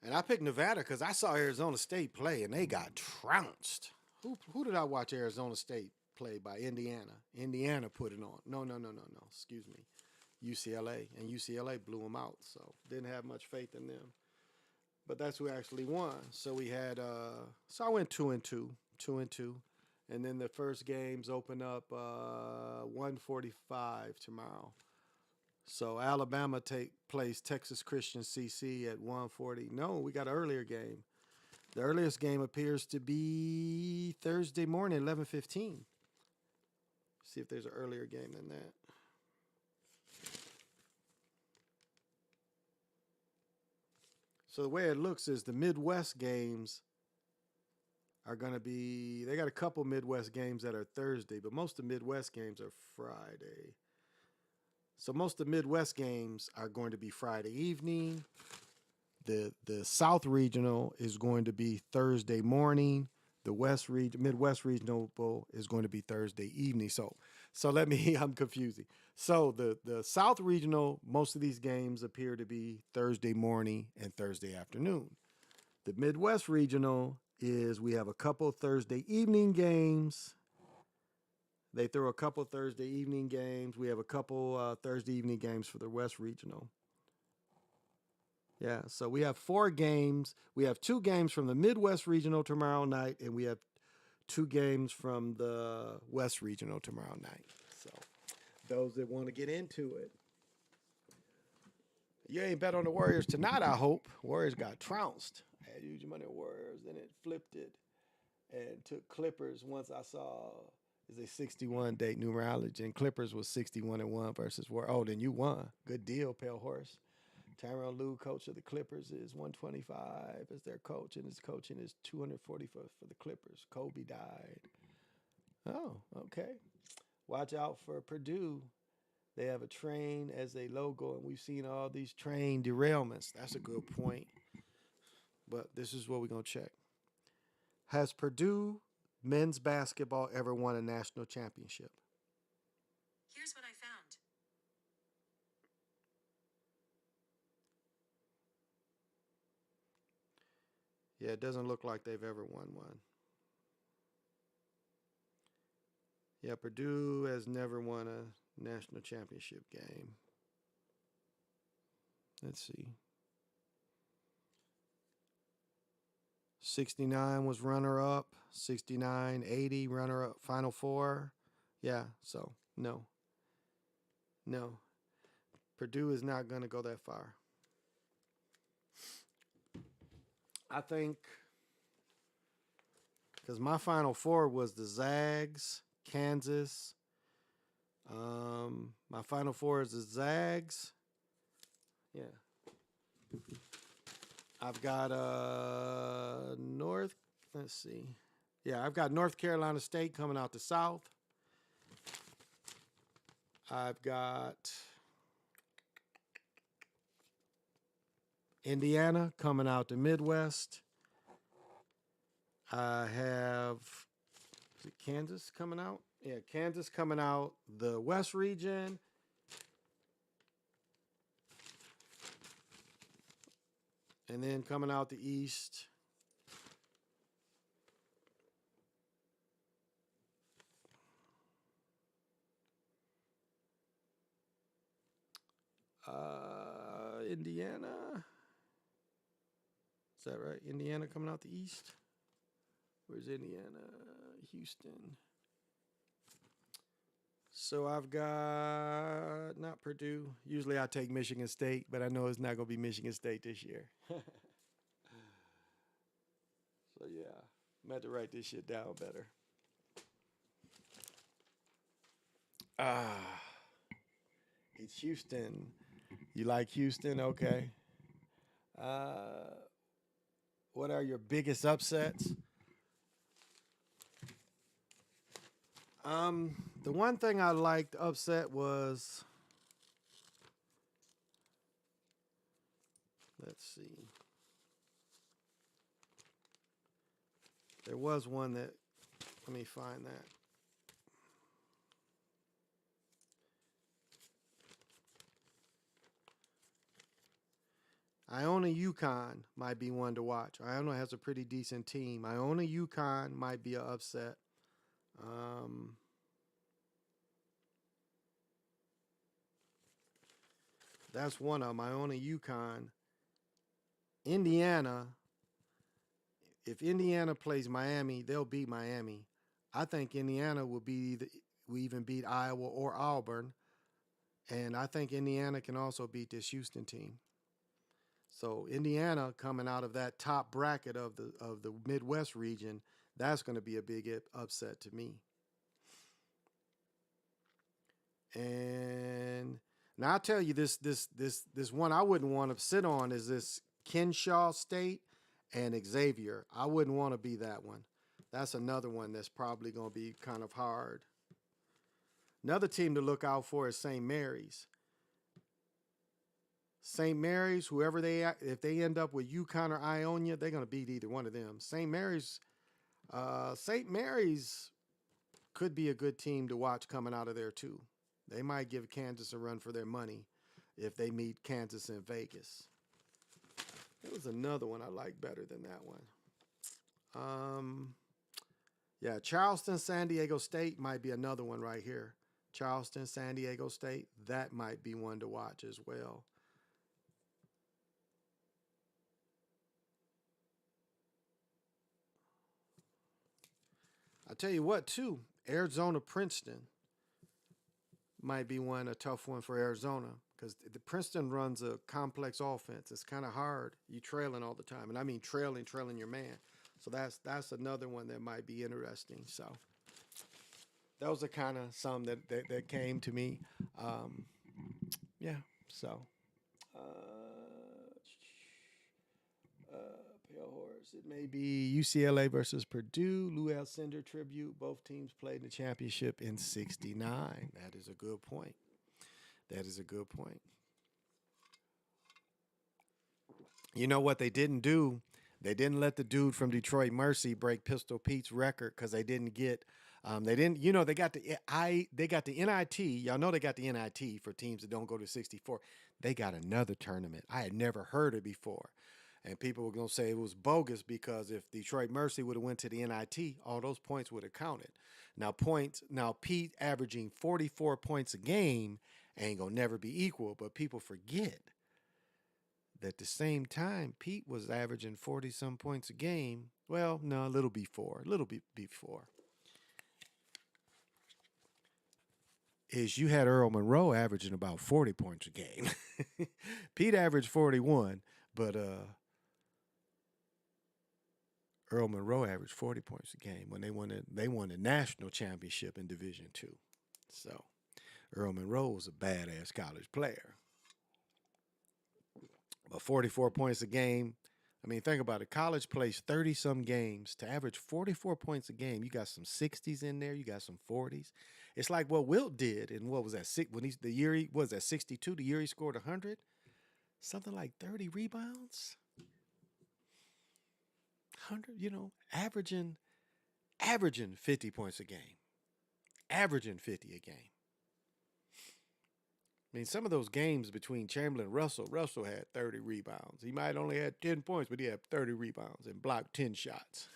And I picked Nevada because I saw Arizona State play and they got trounced. Who did I watch Arizona State play by? Indiana. Indiana put it on. No. Excuse me. UCLA. And UCLA blew them out. So didn't have much faith in them. But that's who actually won. So we had, so I went 2-2. And then the first games open up 1:45 tomorrow. So Alabama plays Texas Christian CC at 1:40. No, we got an earlier game. The earliest game appears to be Thursday morning, 11:15. See if there's an earlier game than that. So the way it looks is the Midwest games are going to be, they got a couple Midwest games that are Thursday, but most of the Midwest games are Friday. So most of the Midwest games are going to be Friday evening. The South Regional is going to be Thursday morning. The Midwest Regional Bowl is going to be Thursday evening. So I'm confusing. So the South Regional, most of these games appear to be Thursday morning and Thursday afternoon. The Midwest Regional we have a couple Thursday evening games. They throw a couple Thursday evening games. We have a couple Thursday evening games for the West Regional. Yeah, so we have 4 games. We have 2 games from the Midwest Regional tomorrow night, and we have 2 games from the West Regional tomorrow night. So those that want to get into it. You ain't bet on the Warriors tonight, I hope. Warriors got trounced. I had huge money on Warriors, then it flipped it and took Clippers once I saw is a 61 date numerology, and Clippers was 61-1 versus Warriors. Oh, then you won. Good deal, Pale Horse. Tyronn Lue, coach of the Clippers, is 125 as their coach, and his coaching is 240 for the Clippers. Kobe died. Oh, okay. Watch out for Purdue. They have a train as a logo, and we've seen all these train derailments. That's a good point. But this is what we're going to check. Has Purdue men's basketball ever won a national championship? Here's what I found. Yeah, it doesn't look like they've ever won one. Yeah, Purdue has never won a national championship game. Let's see. 69 was runner-up. 69, 80, runner-up, Final Four. Yeah, so no. No. Purdue is not going to go that far. I think because my Final Four was the Zags, Kansas. My Final Four is the Zags. Yeah. I've got let's see. Yeah, I've got North Carolina State coming out the South. I've got Indiana coming out the Midwest. I have is it Kansas coming out? Yeah, Kansas coming out the West region. And then coming out the East. Indiana. Is that right? Indiana coming out the East? Where's Indiana? Houston. So I've got not Purdue. Usually I take Michigan State, but I know it's not going to be Michigan State this year. So yeah, I'm going to have to write this shit down better. It's Houston. You like Houston? Okay. What are your biggest upsets? The one thing I liked upset was, let's see. There was one that, let me find that. Iona UConn might be one to watch. Iona has a pretty decent team. Iona UConn might be an upset. That's one of them. Iona UConn. Indiana. If Indiana plays Miami, they'll beat Miami. I think Indiana will even beat Iowa or Auburn. And I think Indiana can also beat this Houston team. So Indiana coming out of that top bracket of the Midwest region, that's going to be a big upset to me. And now I'll tell you this one I wouldn't want to sit on is this Kennesaw State and Xavier. I wouldn't want to be that one. That's another one that's probably going to be kind of hard. Another team to look out for is St. Mary's. St. Mary's, whoever if they end up with UConn or Ionia, they're going to beat either one of them. St. Mary's could be a good team to watch coming out of there too. They might give Kansas a run for their money if they meet Kansas in Vegas. There was another one I like better than that one. Yeah, Charleston, San Diego State might be another one right here. Charleston, San Diego State, that might be one to watch as well. I'll tell you what, too, Arizona, Princeton. might be a tough one for Arizona because the Princeton runs a complex offense. It's kind of hard. You trailing all the time, and I mean trailing your man. So that's another one that might be interesting. So those are kind of some that came to me. Um, yeah. So. Uh, Pale Horse. It may be UCLA versus Purdue. Lou Alcindor tribute. Both teams played in the championship in '69. That is a good point. That is a good point. You know what they didn't do? They didn't let the dude from Detroit Mercy break Pistol Pete's record because they didn't get. They didn't. You know, they got They got the NIT. Y'all know they got the NIT for teams that don't go to 64. They got another tournament. I had never heard it before. And people were gonna say it was bogus because if Detroit Mercy would have went to the NIT, all those points would have counted. Now Pete averaging 44 points a game ain't gonna never be equal, but people forget that at the same time Pete was averaging 40 some points a game. Well, no, a little bit before. Is you had Earl Monroe averaging about 40 points a game. Pete averaged 41, but Earl Monroe averaged 40 points a game when they won the national championship in Division II. So Earl Monroe was a badass college player. But 44 points a game, I mean, think about it. College plays 30 some games to average 44 points a game. You got some 60s in there, you got some 40s. It's like what Wilt did in what was that when the year he was at 62, the year he scored 100, something like 30 rebounds. 100, averaging 50 points a game. Averaging 50 a game. I mean, some of those games between Chamberlain and Russell had 30 rebounds. He might only had 10 points, but he had 30 rebounds and blocked 10 shots.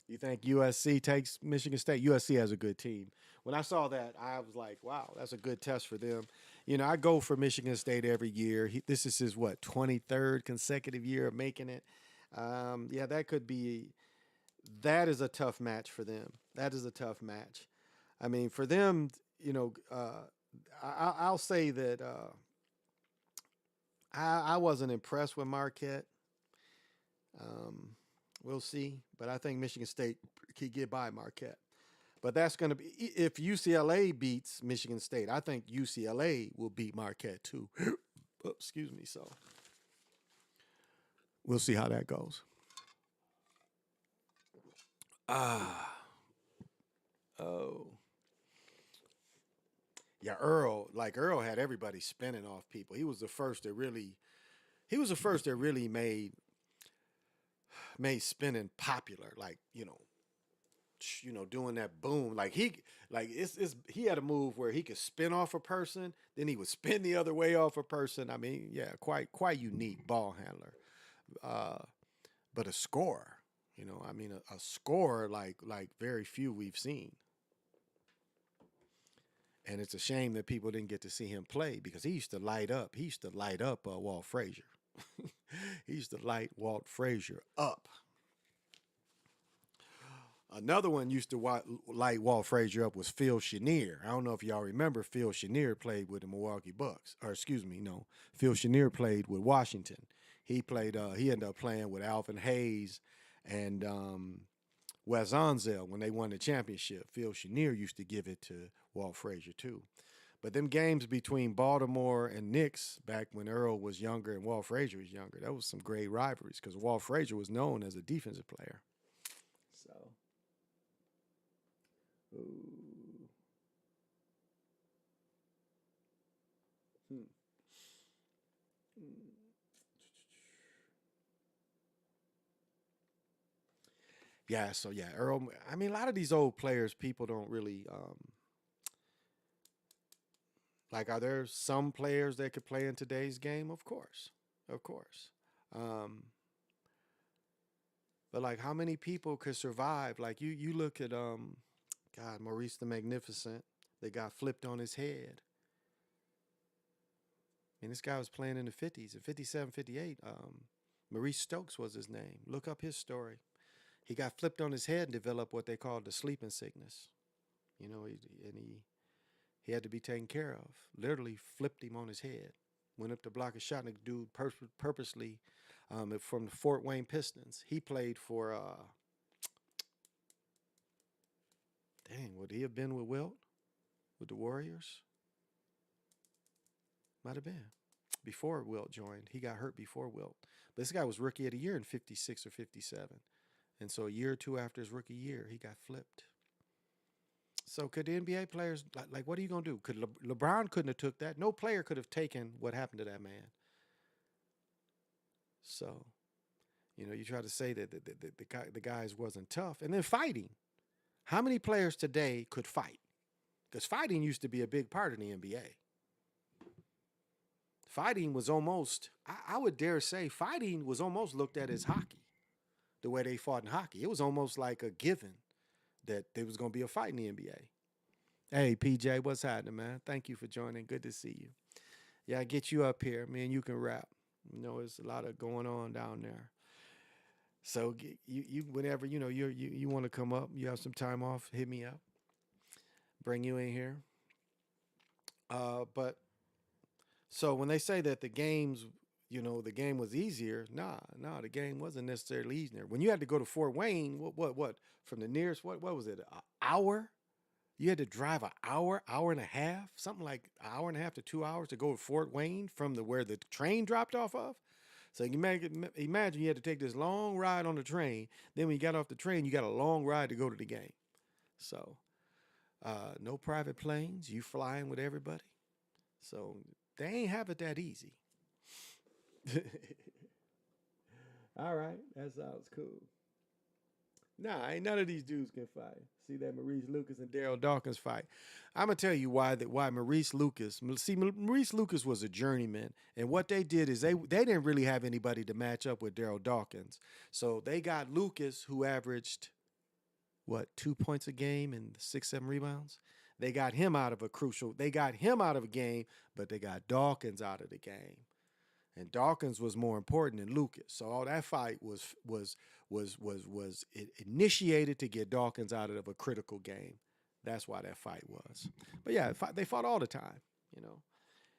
You think USC takes Michigan State? USC has a good team. When I saw that, I was like, wow, that's a good test for them. I go for Michigan State every year. This is his, 23rd consecutive year of making it. Yeah, that is a tough match for them. That is a tough match. I mean, for them, I'll say that I wasn't impressed with Marquette. We'll see. But I think Michigan State could get by Marquette. But that's going to be, if UCLA beats Michigan State, I think UCLA will beat Marquette too. Oh, excuse me. So we'll see how that goes. Oh. Yeah, Earl had everybody spinning off people. He was the first that really made spinning popular. Like, doing that boom. He had a move where he could spin off a person, then he would spin the other way off a person. I mean, yeah, quite unique ball handler. But a scorer, a scorer like very few we've seen. And it's a shame that people didn't get to see him play because he used to light up. He used to light up Walt Frazier. He used to light Walt Frazier up. Another one used to light Walt Frazier up was Phil Chenier. I don't know if y'all remember Phil Chenier played with the Milwaukee Bucks. Or excuse me, no. Phil Chenier played with Washington. He ended up playing with Alvin Hayes and Wes Unseld when they won the championship. Phil Chenier used to give it to Walt Frazier too. But them games between Baltimore and Knicks back when Earl was younger and Walt Frazier was younger, that was some great rivalries because Walt Frazier was known as a defensive player. So, ooh. Yeah, so yeah, Earl. I mean, a lot of these old players, people don't really like. Are there some players that could play in today's game? Of course, of course. Um, but like, how many people could survive? Like you look at God, Maurice the Magnificent. That got flipped on his head. I mean, this guy was playing in the 50s, in 57, 58. Maurice Stokes was his name. Look up his story. He got flipped on his head and developed what they call the sleeping sickness. You know, he had to be taken care of. Literally flipped him on his head. Went up to block a shot, and the dude purposely from the Fort Wayne Pistons. He played for. Dang, would he have been with Wilt? With the Warriors? Might have been. Before Wilt joined. He got hurt before Wilt. But this guy was rookie of the year in 56 or 57. And so a year or two after his rookie year, he got flipped. So could the NBA players, like what are you going to do? Could LeBron couldn't have took that. No player could have taken what happened to that man. So, you know, you try to say that the guys wasn't tough. And then fighting. How many players today could fight? Because fighting used to be a big part of the NBA. Fighting was almost, I would dare say, fighting was almost looked at as hockey, the way they fought in hockey. It was almost like a given that there was going to be a fight in the NBA. Hey, PJ, what's happening, man? Thank you for joining. Good to see you. Yeah, I get you up here, man. You can rap. You know, there's a lot of going on down there. So you whenever, you know, you want to come up, you have some time off, hit me up. Bring you in here. But so when they say that the games, you know, the game was easier, nah, the game wasn't necessarily easier. When you had to go to Fort Wayne, what from the nearest, what was it, an hour? You had to drive an hour and a half, something like an hour and a half to 2 hours to go to Fort Wayne from where the train dropped off of. So you imagine you had to take this long ride on the train. Then when you got off the train, you got a long ride to go to the game. So no private planes, you flying with everybody. So they ain't have it that easy. All right, that sounds cool. Nah, ain't none of these dudes can fight. See that Maurice Lucas and Daryl Dawkins fight. I'm gonna tell you why Maurice Lucas. See, Maurice Lucas was a journeyman, and what they did is they didn't really have anybody to match up with Daryl Dawkins. So they got Lucas, who averaged 2 points a game and 6-7 rebounds. They got him out of a game, but they got Dawkins out of the game. And Dawkins was more important than Lucas. So all that fight was initiated to get Dawkins out of a critical game. That's why that fight was. But yeah, they fought all the time, you know.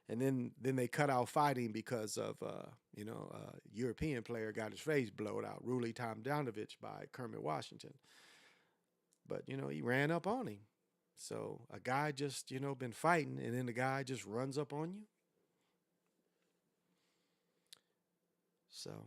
And then they cut out fighting because of European player got his face blowed out, Ruli Tomljanovic by Kermit Washington. But you know, he ran up on him. So a guy just, you know, been fighting, and then the guy just runs up on you. So,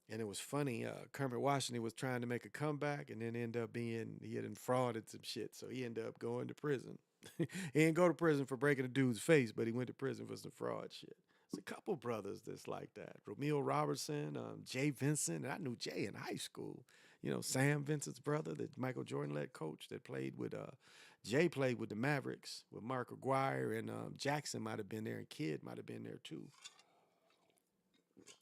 and it was funny. Kermit Washington was trying to make a comeback, and then ended up he had frauded some shit. So he ended up going to prison. He didn't go to prison for breaking a dude's face, but he went to prison for some fraud shit. There's a couple brothers that's like that. Romeo Robertson, Jay Vincent. And I knew Jay in high school. You know, Sam Vincent's brother, that Michael Jordan led coach that played with, Jay played with the Mavericks with Mark Aguirre, and Jackson might have been there, and Kidd might have been there too.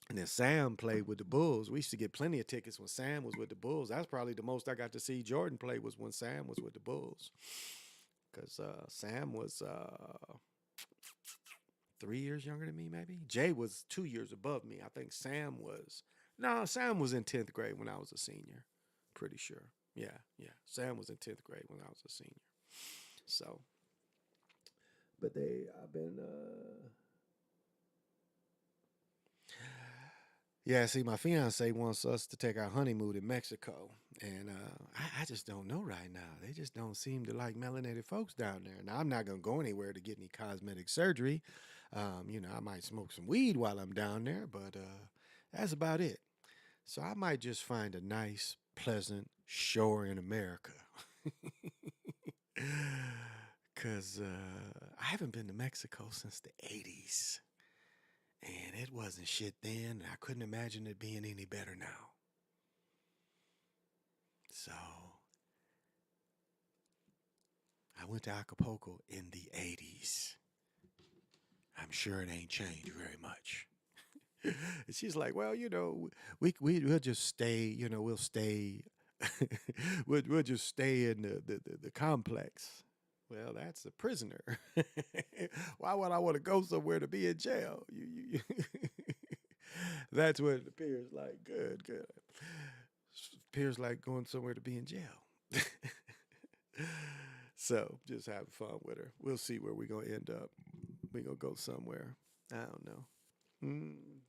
And then Sam played with the Bulls. We used to get plenty of tickets when Sam was with the Bulls. That's probably the most I got to see Jordan play was when Sam was with the Bulls. Because Sam was 3 years younger than me, maybe. Jay was 2 years above me. I think Sam was in 10th grade when I was a senior. Pretty sure. Yeah. Sam was in 10th grade when I was a senior. So, but I've been... Yeah, see, my fiance wants us to take our honeymoon in Mexico, and I just don't know right now. They just don't seem to like melanated folks down there. Now, I'm not going to go anywhere to get any cosmetic surgery. You know, I might smoke some weed while I'm down there, but that's about it. So I might just find a nice, pleasant shore in America. Because I haven't been to Mexico since the 80s. And it wasn't shit then, and I couldn't imagine it being any better now. So, I went to Acapulco in the 80s. I'm sure it ain't changed very much. And she's like, well, you know, we'll just stay, you know, we'll stay, we'll just stay in the complex. Well, that's a prisoner. Why would I want to go somewhere to be in jail? You That's what it appears like. Good. Appears like going somewhere to be in jail. So just having fun with her. We'll see where we're gonna end up. We're gonna go somewhere. I don't know. Mm.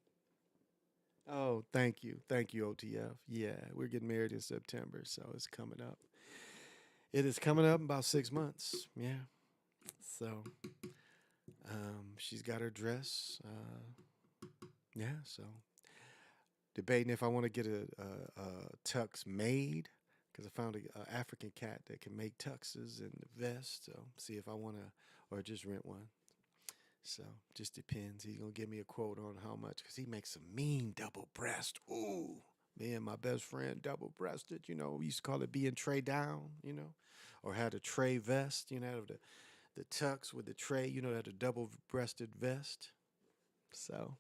Oh, thank you, OTF. Yeah, we're getting married in September, so it's coming up. It is coming up in about 6 months. Yeah. So, she's got her dress. Yeah. So debating if I want to get a tux made because I found a African cat that can make tuxes and vests. So see if I want to, or just rent one. So just depends. He's gonna give me a quote on how much because he makes some mean double breast. Ooh, me and my best friend double breasted. We used to call it being tray down. Or had a tray vest. The tux with the tray. That a double breasted vest. So.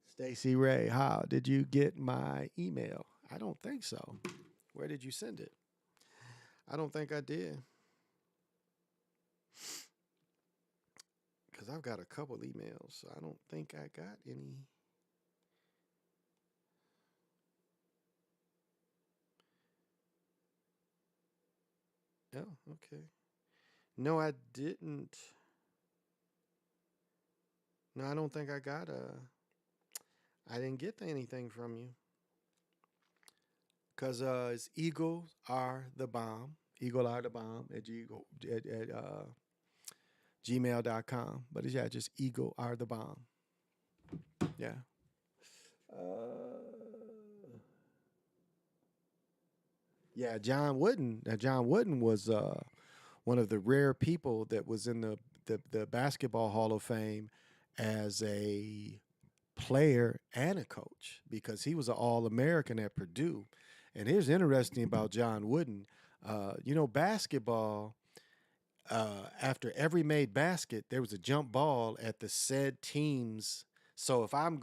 Stacy Ray, how did you get my email? I don't think so. Where did you send it? I don't think I did. Because I've got a couple emails, so I don't think I got any. Oh, okay. No, I didn't. No, I don't think I got I didn't get anything from you. Because it's Eagle are the bomb. Eagle are the bomb at gmail.com. But it's, yeah, just Eagle are the bomb. Yeah. Yeah, John Wooden. Now, John Wooden was one of the rare people that was in the Basketball Hall of Fame as a player and a coach because he was an All-American at Purdue. And here's interesting about John Wooden. Basketball, after every made basket, there was a jump ball at the said teams. So if I've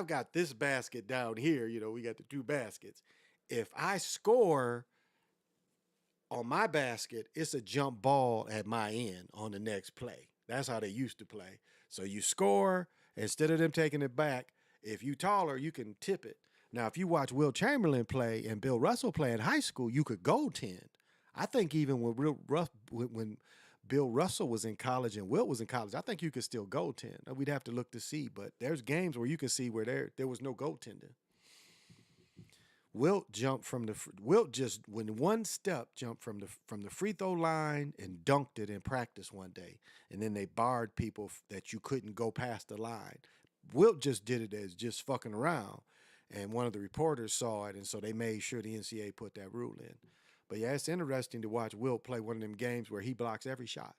got this basket down here, we got the two baskets. If I score on my basket, it's a jump ball at my end on the next play. That's how they used to play. So you score, instead of them taking it back, if you taller, you can tip it. Now, if you watch Will Chamberlain play and Bill Russell play in high school, you could goaltend. I think even when Bill Russell was in college and Wilt was in college, I think you could still goaltend. We'd have to look to see, but there's games where you can see where there was no goaltending. Wilt just when one step jumped from the free throw line and dunked it in practice one day, and then they barred people that you couldn't go past the line. Wilt just did it as just fucking around, and one of the reporters saw it, and so they made sure the NCAA put that rule in. But yeah, it's interesting to watch Wilt play one of them games where he blocks every shot.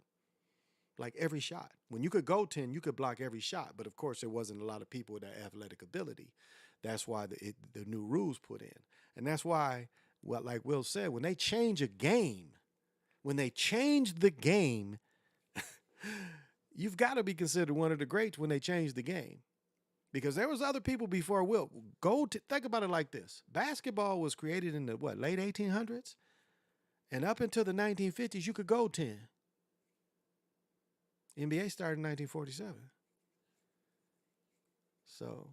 Like every shot. When you could goaltend, you could block every shot. But of course, there wasn't a lot of people with that athletic ability. That's why the new rules put in. And that's why, like Will said, when they change a game, when they change the game, you've got to be considered one of the greats when they change the game. Because there was other people before Will. Think about it like this. Basketball was created in the, late 1800s? And up until the 1950s, you could goaltend. NBA started in 1947. So,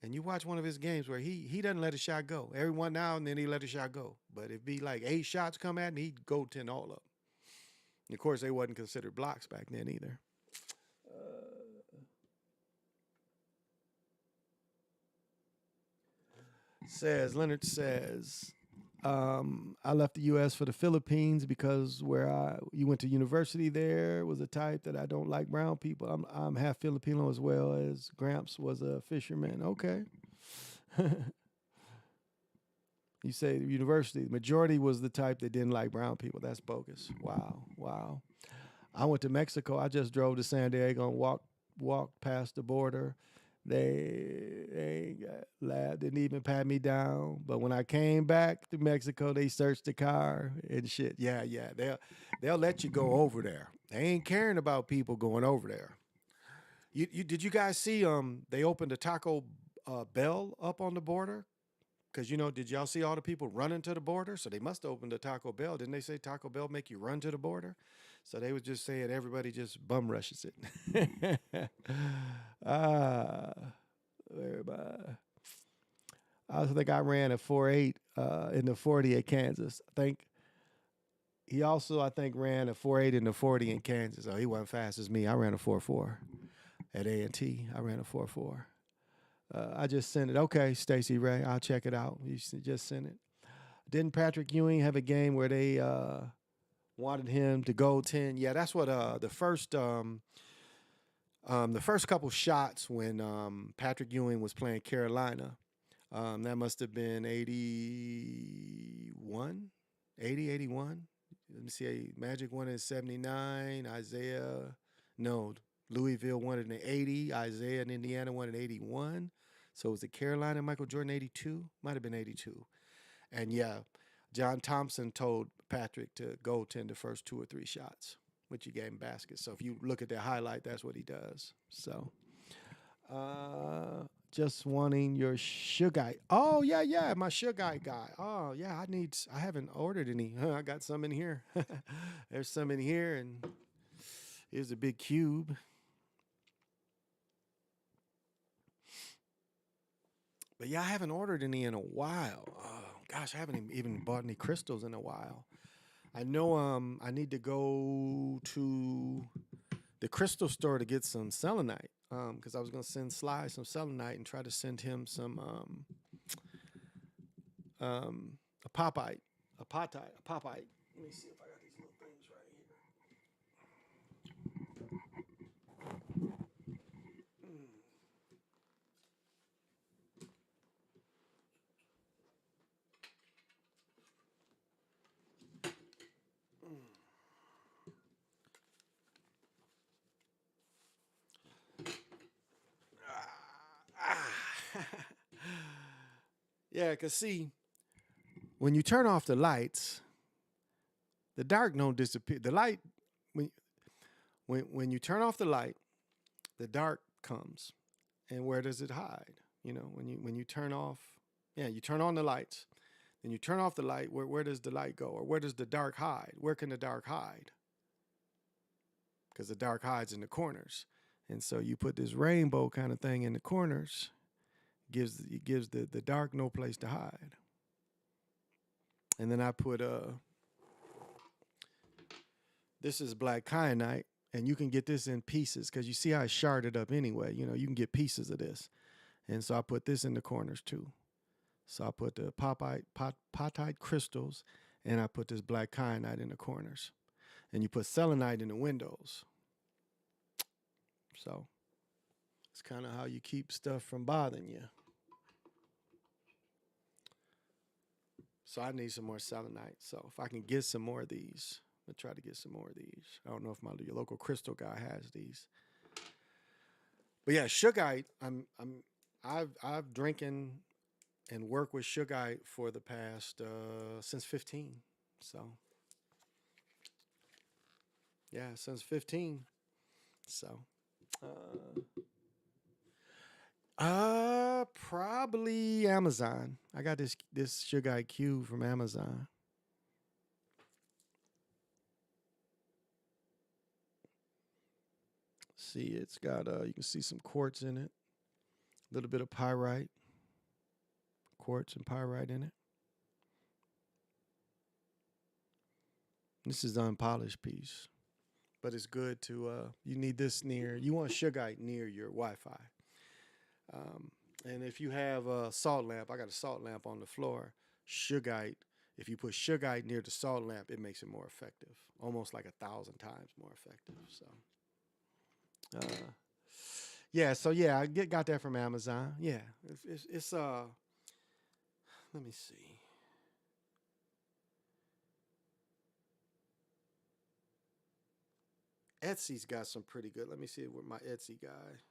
and you watch one of his games where he doesn't let a shot go. Every one now and then he let a shot go. But it'd be like 8 shots come at him, he'd goaltend all up. And of course, they wasn't considered blocks back then either. Leonard says, I left the U.S. for the Philippines because you went to university there was a type that I don't like brown people. I'm half Filipino as well as Gramps was a fisherman. Okay. You say the university, the majority was the type that didn't like brown people. That's bogus. Wow. I went to Mexico. I just drove to San Diego and walked past the border. They didn't even pat me down. But when I came back to Mexico, they searched the car and shit. Yeah. They'll let you go over there. They ain't caring about people going over there. Did you guys see they opened a Taco Bell up on the border? Because, did y'all see all the people running to the border? So they must have opened a Taco Bell. Didn't they say Taco Bell make you run to the border? So they was just saying everybody just bum rushes it. Ah, everybody. I also think I ran a 4.8 in the 40 at Kansas. I think he also, I think, ran a 4.8 in the 40 in Kansas. Oh, he wasn't fast as me. I ran a 4.4 at A&T. I ran a 4.4. I just sent it. Okay, Stacey Ray, I'll check it out. You just sent it. Didn't Patrick Ewing have a game where they wanted him to go 10? Yeah, that's what the first couple shots when Patrick Ewing was playing Carolina. That must have been 81, 80, 81. Let me see. Magic won in 79. Louisville won in 80. Isaiah and Indiana won in 81. So it was the Carolina Michael Jordan 82? Might have been 82. And yeah, John Thompson told Patrick to goaltend the first 2 or 3 shots, which he gave him baskets. So if you look at the highlight, that's what he does. So just wanting your Sugar. Oh, yeah, my Sugar guy. Oh, yeah, I haven't ordered any. I got some in here. There's some in here, and here's a big cube. But yeah, I haven't ordered any in a while. Oh, gosh, I haven't even bought any crystals in a while. I know I need to go to the crystal store to get some selenite because I was going to send Sly some selenite and try to send him some a popite. Let me see if I got these little things right here. Yeah, because see, when you turn off the lights, the dark don't disappear. The light, when you turn off the light, the dark comes. And where does it hide? You know, when you turn off, you turn on the lights, then you turn off the light. Where does the light go? Or where does the dark hide? Where can the dark hide? Because the dark hides in the corners. And so you put this rainbow kind of thing in the corners, gives the dark no place to hide. And then I put this is black kyanite, and you can get this in pieces because you see how it's sharded up anyway. You know, you can get pieces of this. And so I put this in the corners too. So I put the potite crystals, and I put this black kyanite in the corners. And you put selenite in the windows. So it's kind of how you keep stuff from bothering you. So I need some more selenite. So if I can get some more of these, I'll try to get some more of these. I don't know if your local crystal guy has these. But yeah, Sugarite, I've drinking and work with Sugarite for the past since 15. So yeah, since 15. So probably Amazon. I got this Sugarite cube from Amazon. See, it's got you can see some quartz in it, a little bit of pyrite, quartz and pyrite in it. This is the unpolished piece, but it's good to you need this you want Sugarite near your Wi-Fi. And if you have a salt lamp, I got a salt lamp on the floor. Sugarite, if you put Sugarite near the salt lamp, it makes it more effective, almost like 1,000 times more effective. So. I got that from Amazon. Yeah, it's let me see. Etsy's got some pretty good. Let me see what my Etsy guy.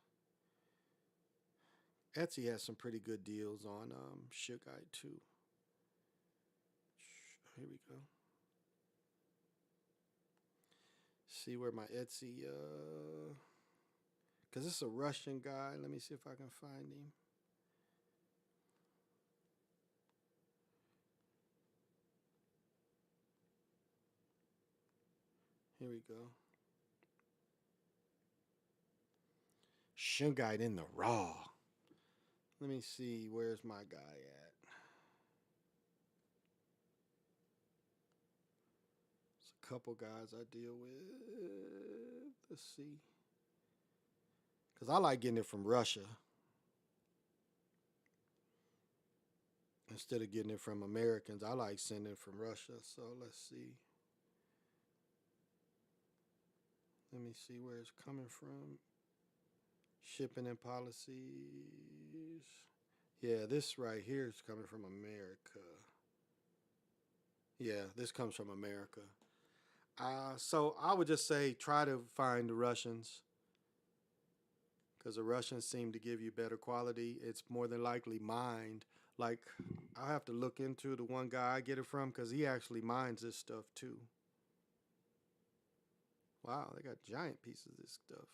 Etsy has some pretty good deals on Sugarite too. Here we go. See where my Etsy because it's a Russian guy. Let me see if I can find him. Here we go. Shungite in the raw. Let me see. Where's my guy at? There's a couple guys I deal with. Let's see. Because I like getting it from Russia instead of getting it from Americans. I like sending it from Russia. So let's see. Let me see where it's coming from. Shipping and policies. Yeah, this right here is coming from America. Yeah, this comes from America. So I would just say try to find the Russians, because the Russians seem to give you better quality. It's more than likely mined. Like, I have to look into the one guy I get it from, because he actually mines this stuff too. Wow, they got giant pieces of this stuff.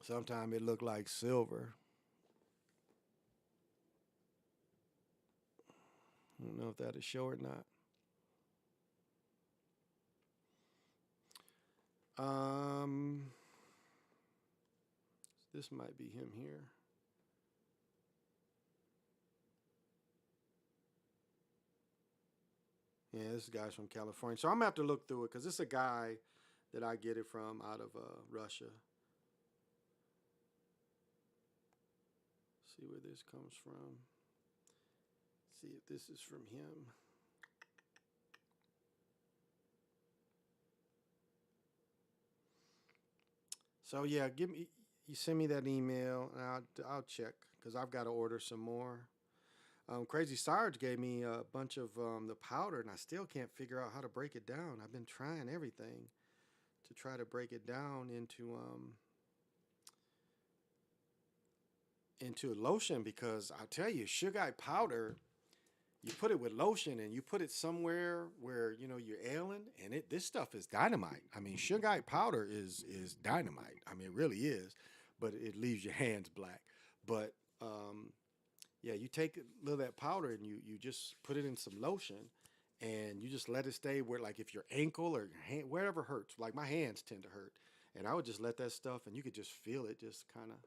Sometimes it look like silver. I don't know if that'll show or not. This might be him here. Yeah, this guy's from California. So I'm gonna have to look through it, because this is a guy that I get it from out of Russia. See where this comes from. See if this is from him. So yeah, you send me that email and I'll check, because I've got to order some more. Crazy Sarge gave me a bunch of the powder, and I still can't figure out how to break it down. I've been trying everything to try to break it down into a lotion, because I tell you, Shungite powder, you put it with lotion and you put it somewhere where you're ailing, and this stuff is dynamite. I mean, Shungite powder is dynamite. I mean, it really is, but it leaves your hands black. But yeah, you take a little of that powder and you just put it in some lotion, and you just let it stay where, like, if your ankle or your hand, wherever hurts, like my hands tend to hurt, and I would just let that stuff, and you could just feel it just kind of,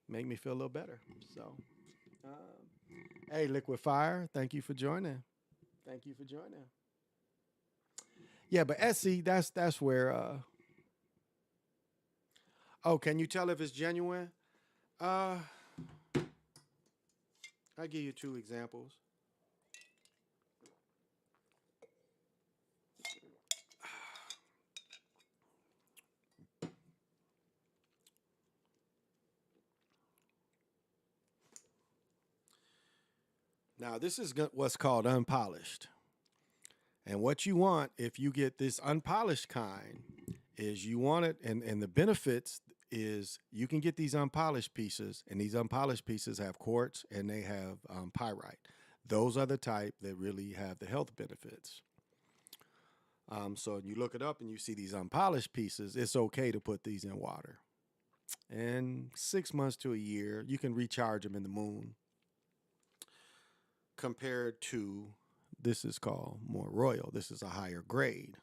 make me feel a little better. So, hey, Liquid Fire, thank you for joining. Thank you for joining. Yeah, but Etsy, that's where. Oh, can you tell if it's genuine? I'll give you 2 examples. Now, this is what's called unpolished. And what you want, if you get this unpolished kind, is you want it, and the benefits is you can get these unpolished pieces, and these unpolished pieces have quartz and they have pyrite. Those are the type that really have the health benefits. So you look it up and you see these unpolished pieces, it's okay to put these in water. And 6 months to a year, you can recharge them in the moon, compared to, this is called more royal. This is a higher grade.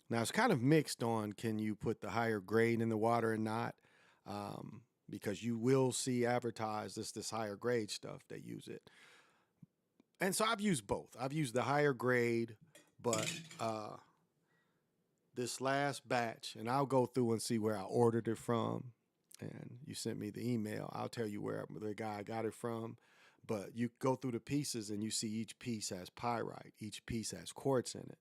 Now, it's kind of mixed on, can you put the higher grade in the water or not? Because you will see advertised this higher grade stuff, they use it. And so I've used both. I've used the higher grade, but this last batch, and I'll go through and see where I ordered it from. And you sent me the email. I'll tell you where the guy got it from. But you go through the pieces and you see each piece has pyrite, each piece has quartz in it,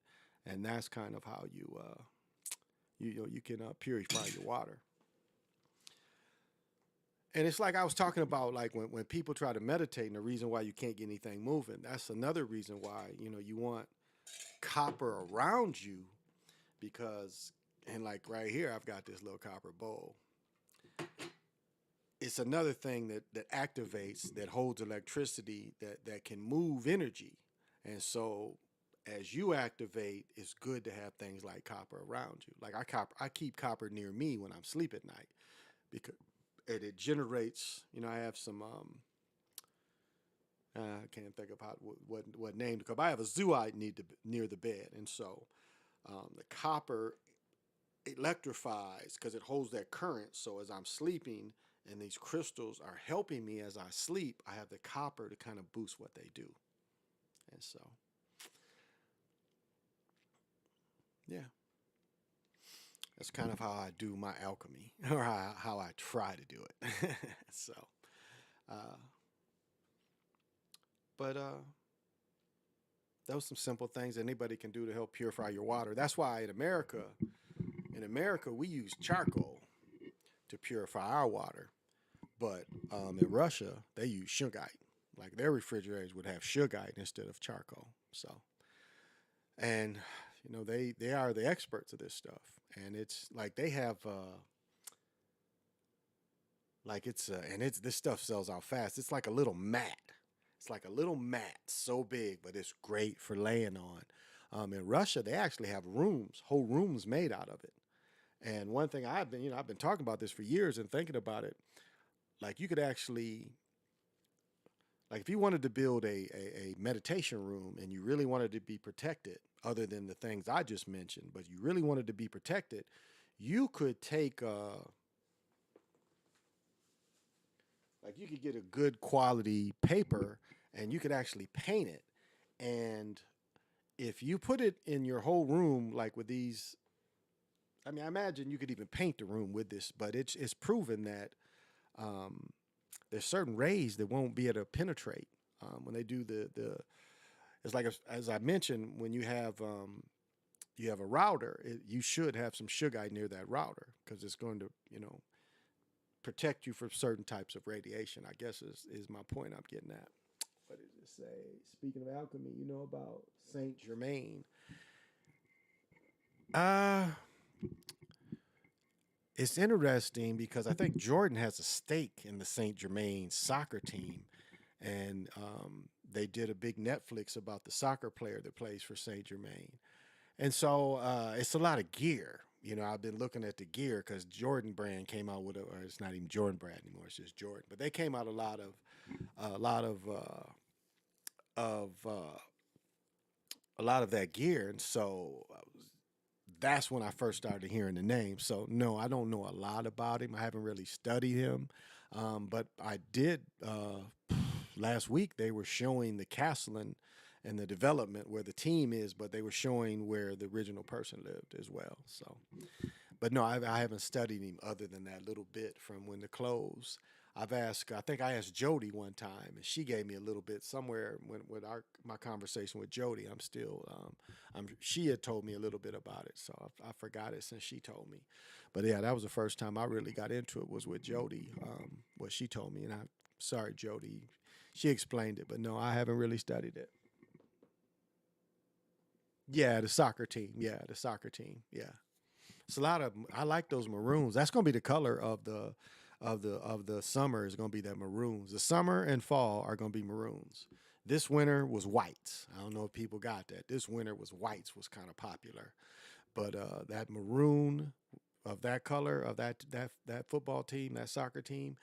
and that's kind of how you can purify your water. And it's like I was talking about, like when people try to meditate, and the reason why you can't get anything moving. That's another reason why you want copper around you, because, and like right here, I've got this little copper bowl. It's another thing that activates, that holds electricity, that can move energy. And so as you activate, it's good to have things like copper around you. Like I keep copper near me when I'm asleep at night, because it generates, I have some I can't think of what name to call. I have a zoite near the bed, and so the copper electrifies because it holds that current. So as I'm sleeping, and these crystals are helping me as I sleep, I have the copper to kind of boost what they do, and so yeah, that's kind of how I do my alchemy, or how I try to do it. So, uh, but those some simple things anybody can do to help purify your water. That's why in America, we use charcoal to purify our water. But in Russia, they use shungite. Like their refrigerators would have shungite instead of charcoal. So, and they are the experts of this stuff. And it's like they have like it's this stuff sells out fast. It's like a little mat. It's like a little mat, so big, but it's great for laying on. In Russia, they actually have rooms, whole rooms made out of it. And one thing I've been talking about this for years and thinking about it. Like you could actually, like if you wanted to build a meditation room and you really wanted to be protected, other than the things I just mentioned, but you really wanted to be protected, you could take like you could get a good quality paper and you could actually paint it. And if you put it in your whole room, like with these, I mean, I imagine you could even paint the room with this, but it's proven that um, there's certain rays that won't be able to penetrate when they do the. It's like as I mentioned, when you have a router, you should have some sugarite near that router because it's going to protect you from certain types of radiation. I guess is my point I'm getting at. What does it say? Speaking of alchemy, you know about Saint Germain. Uh it's interesting because I think Jordan has a stake in the Saint Germain soccer team, and they did a big Netflix about the soccer player that plays for Saint Germain, and so it's a lot of gear. I've been looking at the gear because Jordan brand came out with or it's not even Jordan brand anymore. It's just Jordan, but they came out a lot of a lot of that gear, and so that's when I first started hearing the name. So no, I don't know a lot about him. I haven't really studied him, but I did. Last week they were showing the castle and the development where the team is, but they were showing where the original person lived as well. So, but no, I haven't studied him other than that little bit from when the clothes. I think I asked Jody one time, and she gave me a little bit somewhere when with my conversation with Jody. She had told me a little bit about it, so I forgot it since she told me. But yeah, that was the first time I really got into it was with Jody. What she told me, and I'm sorry, Jody, she explained it, but no, I haven't really studied it. Yeah, the soccer team. Yeah, the soccer team. Yeah. It's a lot of. I like those maroons. That's gonna be the color of the summer is gonna be that maroons. The summer and fall are gonna be maroons. This winter was whites. I don't know if people got that. This winter was whites was kind of popular, but that maroon of that color of that football team, that soccer team,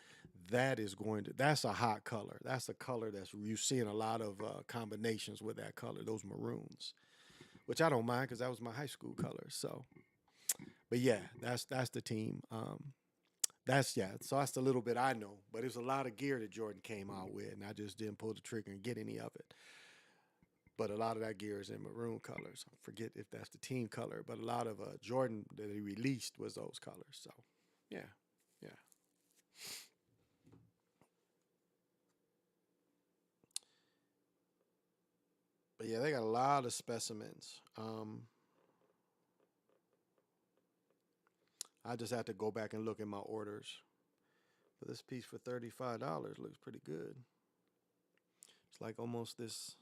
that's a hot color. That's a color that's you seeing a lot of combinations with that color. Those maroons, which I don't mind because that was my high school color. So, but yeah, that's the team. So that's the little bit I know. But it's a lot of gear that Jordan came out with, and I just didn't pull the trigger and get any of it. But a lot of that gear is in maroon colors. I forget if that's the team color, but a lot of Jordan that he released was those colors. So, yeah, yeah. But yeah, they got a lot of specimens. I just have to go back and look at my orders. But this piece for $35 looks pretty good. It's like almost this.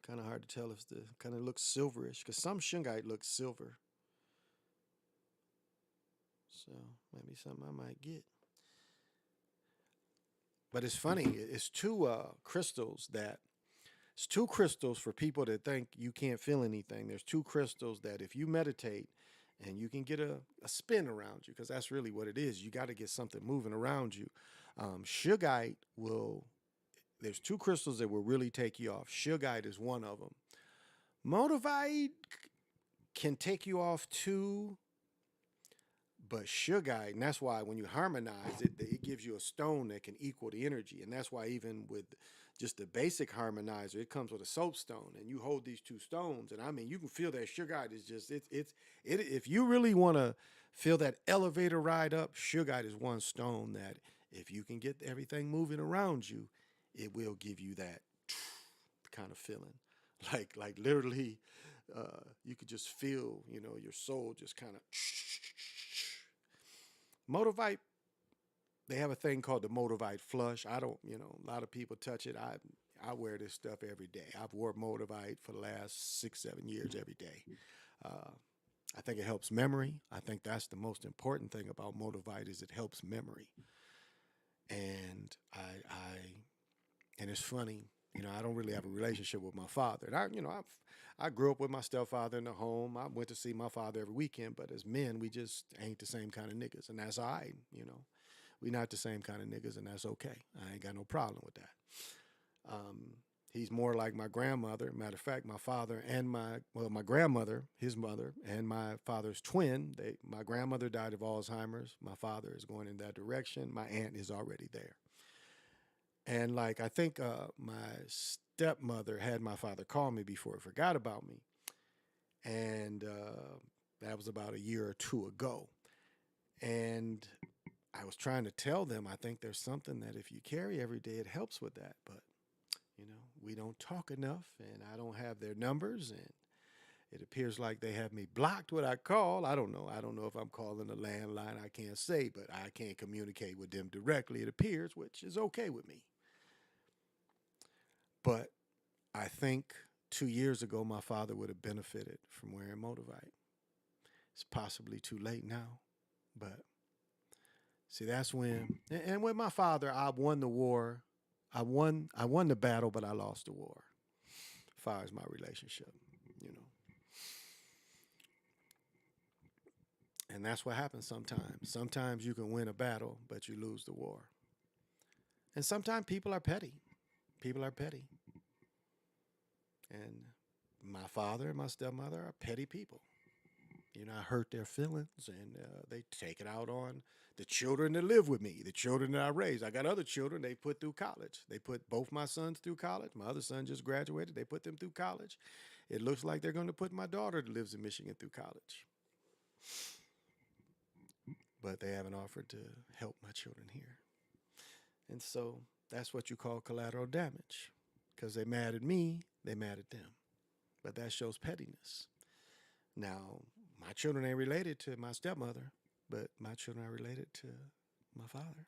Kind of hard to tell if the kind of looks silverish because some shungite looks silver. So maybe something I might get. But it's funny. It's two crystals for people that think you can't feel anything. There's two crystals that if you meditate and you can get a spin around you, because that's really what it is. You got to get something moving around you. Shungite will there's two crystals that will really take you off. Sugarite is one of them. Motivite can take you off too, but sugarite, and that's why when you harmonize it, it gives you a stone that can equal the energy. And that's why even with just the basic harmonizer, it comes with a soapstone, and you hold these two stones, and I mean, you can feel that sugarite is just it. If you really want to feel that elevator ride up, sugarite is one stone that if you can get everything moving around you, it will give you that kind of feeling, like literally, you could just feel, your soul just kind of. Motivite, they have a thing called the Motivite flush. I don't, a lot of people touch it. I wear this stuff every day. I've worn Motivite for the last 6-7 years every day. I think it helps memory. I think that's the most important thing about Motivite is it helps memory. And and it's funny, I don't really have a relationship with my father. And I grew up with my stepfather in the home. I went to see my father every weekend, but as men, we just ain't the same kind of niggas. And that's all right, We not the same kind of niggas, and that's okay. I ain't got no problem with that. He's more like my grandmother. Matter of fact, my father and my grandmother, his mother, and my father's twin, my grandmother died of Alzheimer's. My father is going in that direction. My aunt is already there. And I think my stepmother had my father call me before he forgot about me. And that was about a year or two ago. And I was trying to tell them, I think there's something that if you carry every day, it helps with that. But, we don't talk enough, and I don't have their numbers, and it appears like they have me blocked when I call. I don't know. I don't know if I'm calling a landline. I can't say, but I can't communicate with them directly, it appears, which is okay with me. But I think 2 years ago, my father would have benefited from wearing Motivite. It's possibly too late now, but see, that's when, and with my father, I won the war. I won the battle, but I lost the war. As far as my relationship, And that's what happens sometimes. Sometimes you can win a battle, but you lose the war. And sometimes people are petty. People are petty. And my father and my stepmother are petty people. I hurt their feelings, and they take it out on the children that live with me, the children that I raised. I got other children they put through college. They put both my sons through college. My other son just graduated. They put them through college. It looks like they're going to put my daughter that lives in Michigan through college. But they haven't offered to help my children here. And so that's what you call collateral damage. Because they mad at me, they mad at them. But that shows pettiness. Now, my children ain't related to my stepmother, but my children are related to my father.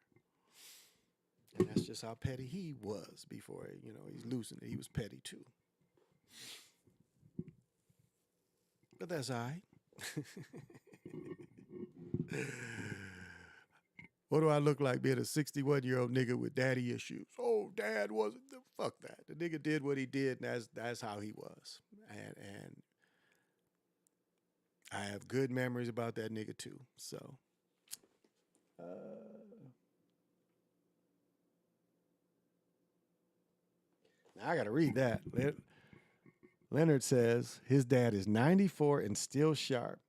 And that's just how petty he was before, he's losing it. He was petty too. But that's all right. What do I look like being a 61-year-old nigga with daddy issues? Oh, dad wasn't. Fuck that. The nigga did what he did, and that's how he was. And I have good memories about that nigga too. So, now I got to read that. Leonard says his dad is 94 and still sharp.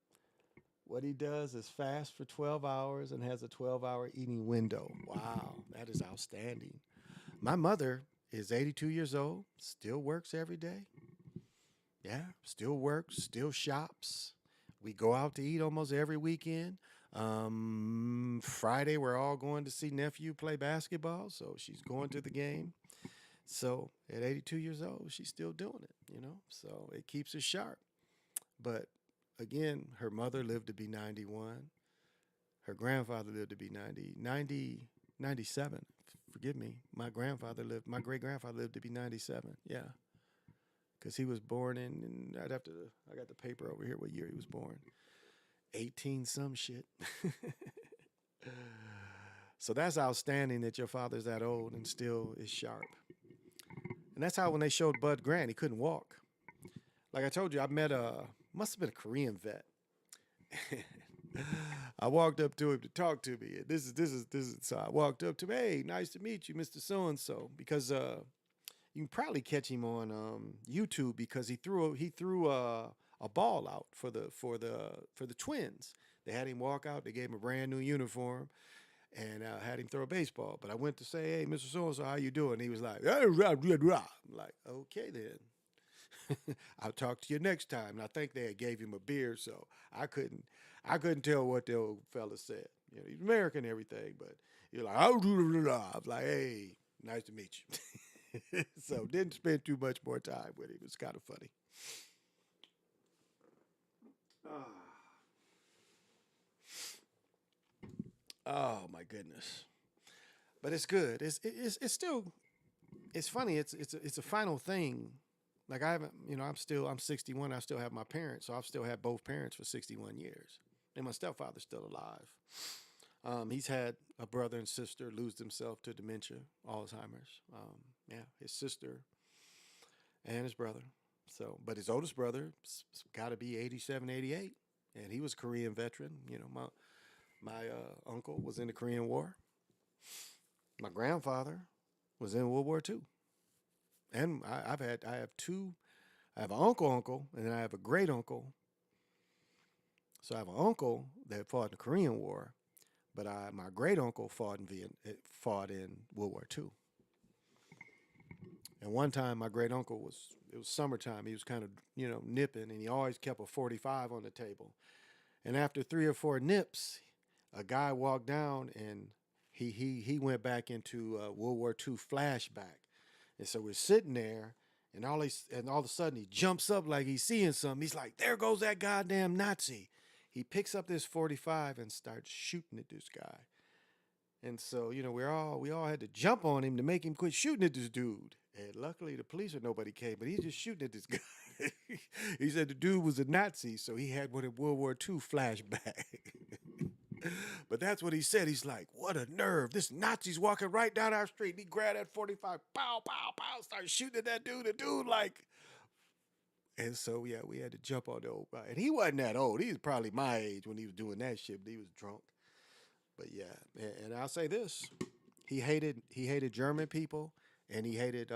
What he does is fast for 12 hours and has a 12-hour eating window. Wow, that is outstanding. My mother is 82 years old, still works every day. Yeah, still works, still shops. We go out to eat almost every weekend. Friday, we're all going to see nephew play basketball, so she's going to the game. So at 82 years old, she's still doing it, So it keeps her sharp. But again, her mother lived to be 91. Her grandfather lived to be 97. Forgive me. My great-grandfather lived to be 97. Yeah. Because he was born in, I got the paper over here what year he was born. 18 some shit. So that's outstanding that your father's that old and still is sharp. And that's how when they showed Bud Grant, he couldn't walk. Like I told you, I met must have been a Korean vet. I walked up to him to talk to me. And this is. So I walked up to him. Hey, nice to meet you, Mr. So and So. Because you can probably catch him on YouTube because he threw a ball out for the Twins. They had him walk out. They gave him a brand new uniform and had him throw a baseball. But I went to say, "Hey, Mr. So and So, how you doing?" He was like, "Rah, rah, rah, rah." I'm like, "Okay then." I'll talk to you next time. And I think they had gave him a beer, so I couldn't tell what the old fella said. You know, he's American and everything, but you're like, "Oh, I was like, hey, nice to meet you." So didn't spend too much more time with him. It was kind of funny. Oh my goodness. But it's good. It's still it's funny. It's a final thing. Like I haven't, I'm 61. I still have my parents, so I've still had both parents for 61 years, and my stepfather's still alive. He's had a brother and sister lose themselves to dementia, Alzheimer's. Yeah, his sister and his brother. So, but his oldest brother got to be 87, 88, and he was a Korean veteran. My uncle was in the Korean War. My grandfather was in World War II, and I have two. I have an uncle, and then I have a great uncle. So I have an uncle that fought in the Korean War, but my great uncle fought in World War II. And one time, my great uncle it was summertime. He was kind of nipping, and he always kept a 45 on the table. And after 3 or 4 nips, a guy walked down, and he went back into World War II flashback. And so we're sitting there, and all of a sudden he jumps up like he's seeing something. He's like, "There goes that goddamn Nazi." He picks up this 45 and starts shooting at this guy. And so, we all had to jump on him to make him quit shooting at this dude. And luckily the police or nobody came, but he's just shooting at this guy. He said the dude was a Nazi, so he had one in World War II flashback. But that's what he said. He's like, "What a nerve. This Nazi's walking right down our street." And he grabbed that 45, pow, pow, pow, started shooting at that dude. The dude, like, and so, yeah, we had to jump on the old guy. And he wasn't that old. He was probably my age when he was doing that shit, but he was drunk. But yeah, and I'll say this: he hated German people, and he hated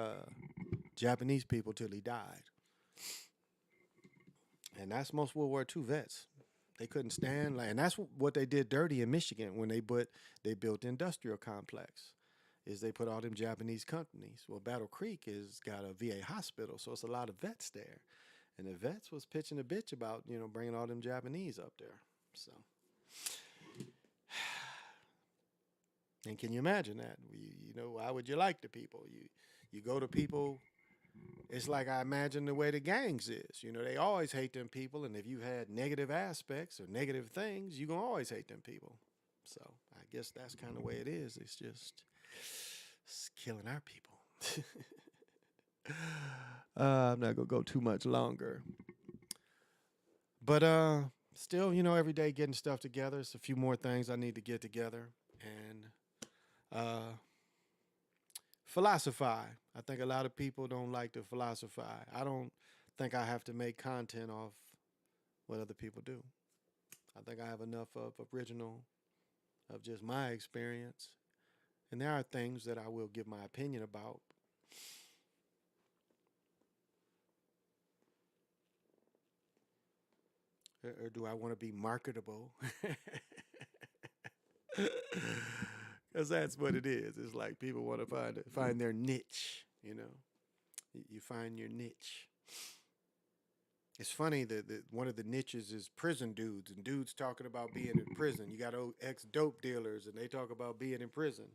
Japanese people till he died. And that's most World War II vets. They couldn't stand and that's what they did dirty in Michigan when they built the industrial complex. Is they put all them Japanese companies. Well, Battle Creek is got a VA hospital, so it's a lot of vets there, and the vets was pitching a bitch about bringing all them Japanese up there. So, and can you imagine that? Why would you like the people? You go to people. It's like I imagine the way the gangs is. They always hate them people, and if you had negative aspects or negative things, you're gonna always hate them people. So I guess that's kind of the way it is. It's killing our people. I'm not gonna go too much longer, but still, every day getting stuff together. It's a few more things I need to get together and uh, philosophize. I think a lot of people don't like to philosophize. I don't think I have to make content off what other people do. I think I have enough of original, of just my experience. And there are things that I will give my opinion about. Or do I want to be marketable? Because that's what it is. It's like people want to find their niche. You find your niche. It's funny that one of the niches is prison dudes, and dudes talking about being in prison. You got ex dope dealers, and they talk about being in prison.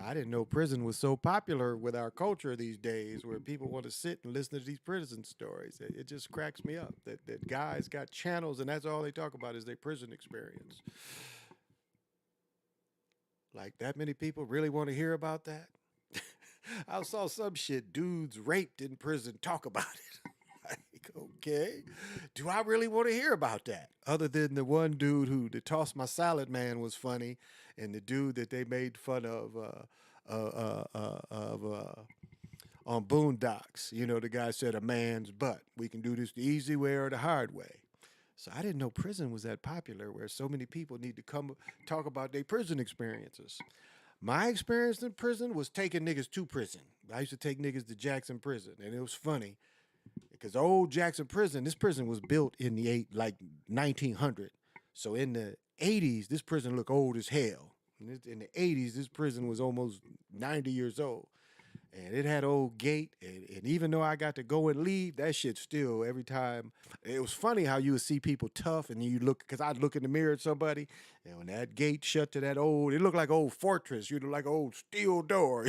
I didn't know prison was so popular with our culture these days, where people want to sit and listen to these prison stories. It just cracks me up that guys got channels, and that's all they talk about is their prison experience. Like that many people really want to hear about that? I saw some shit dudes raped in prison talk about it. Like, okay, do I really want to hear about that? Other than the one dude who the toss my salad man was funny, and the dude that they made fun of on Boondocks. The guy said a man's butt. We can do this the easy way or the hard way. So I didn't know prison was that popular where so many people need to come talk about their prison experiences. My experience in prison was taking niggas to prison. I used to take niggas to Jackson Prison, and it was funny because old Jackson Prison, this prison was built in the 1900. So in the 80s, this prison looked old as hell. In the 80s, this prison was almost 90 years old. And it had old gate, and even though I got to go and leave, that shit still every time. It was funny how you would see people tough, and you look, because I'd look in the mirror at somebody, and when that gate shut to that old, it looked like old fortress, like old steel door,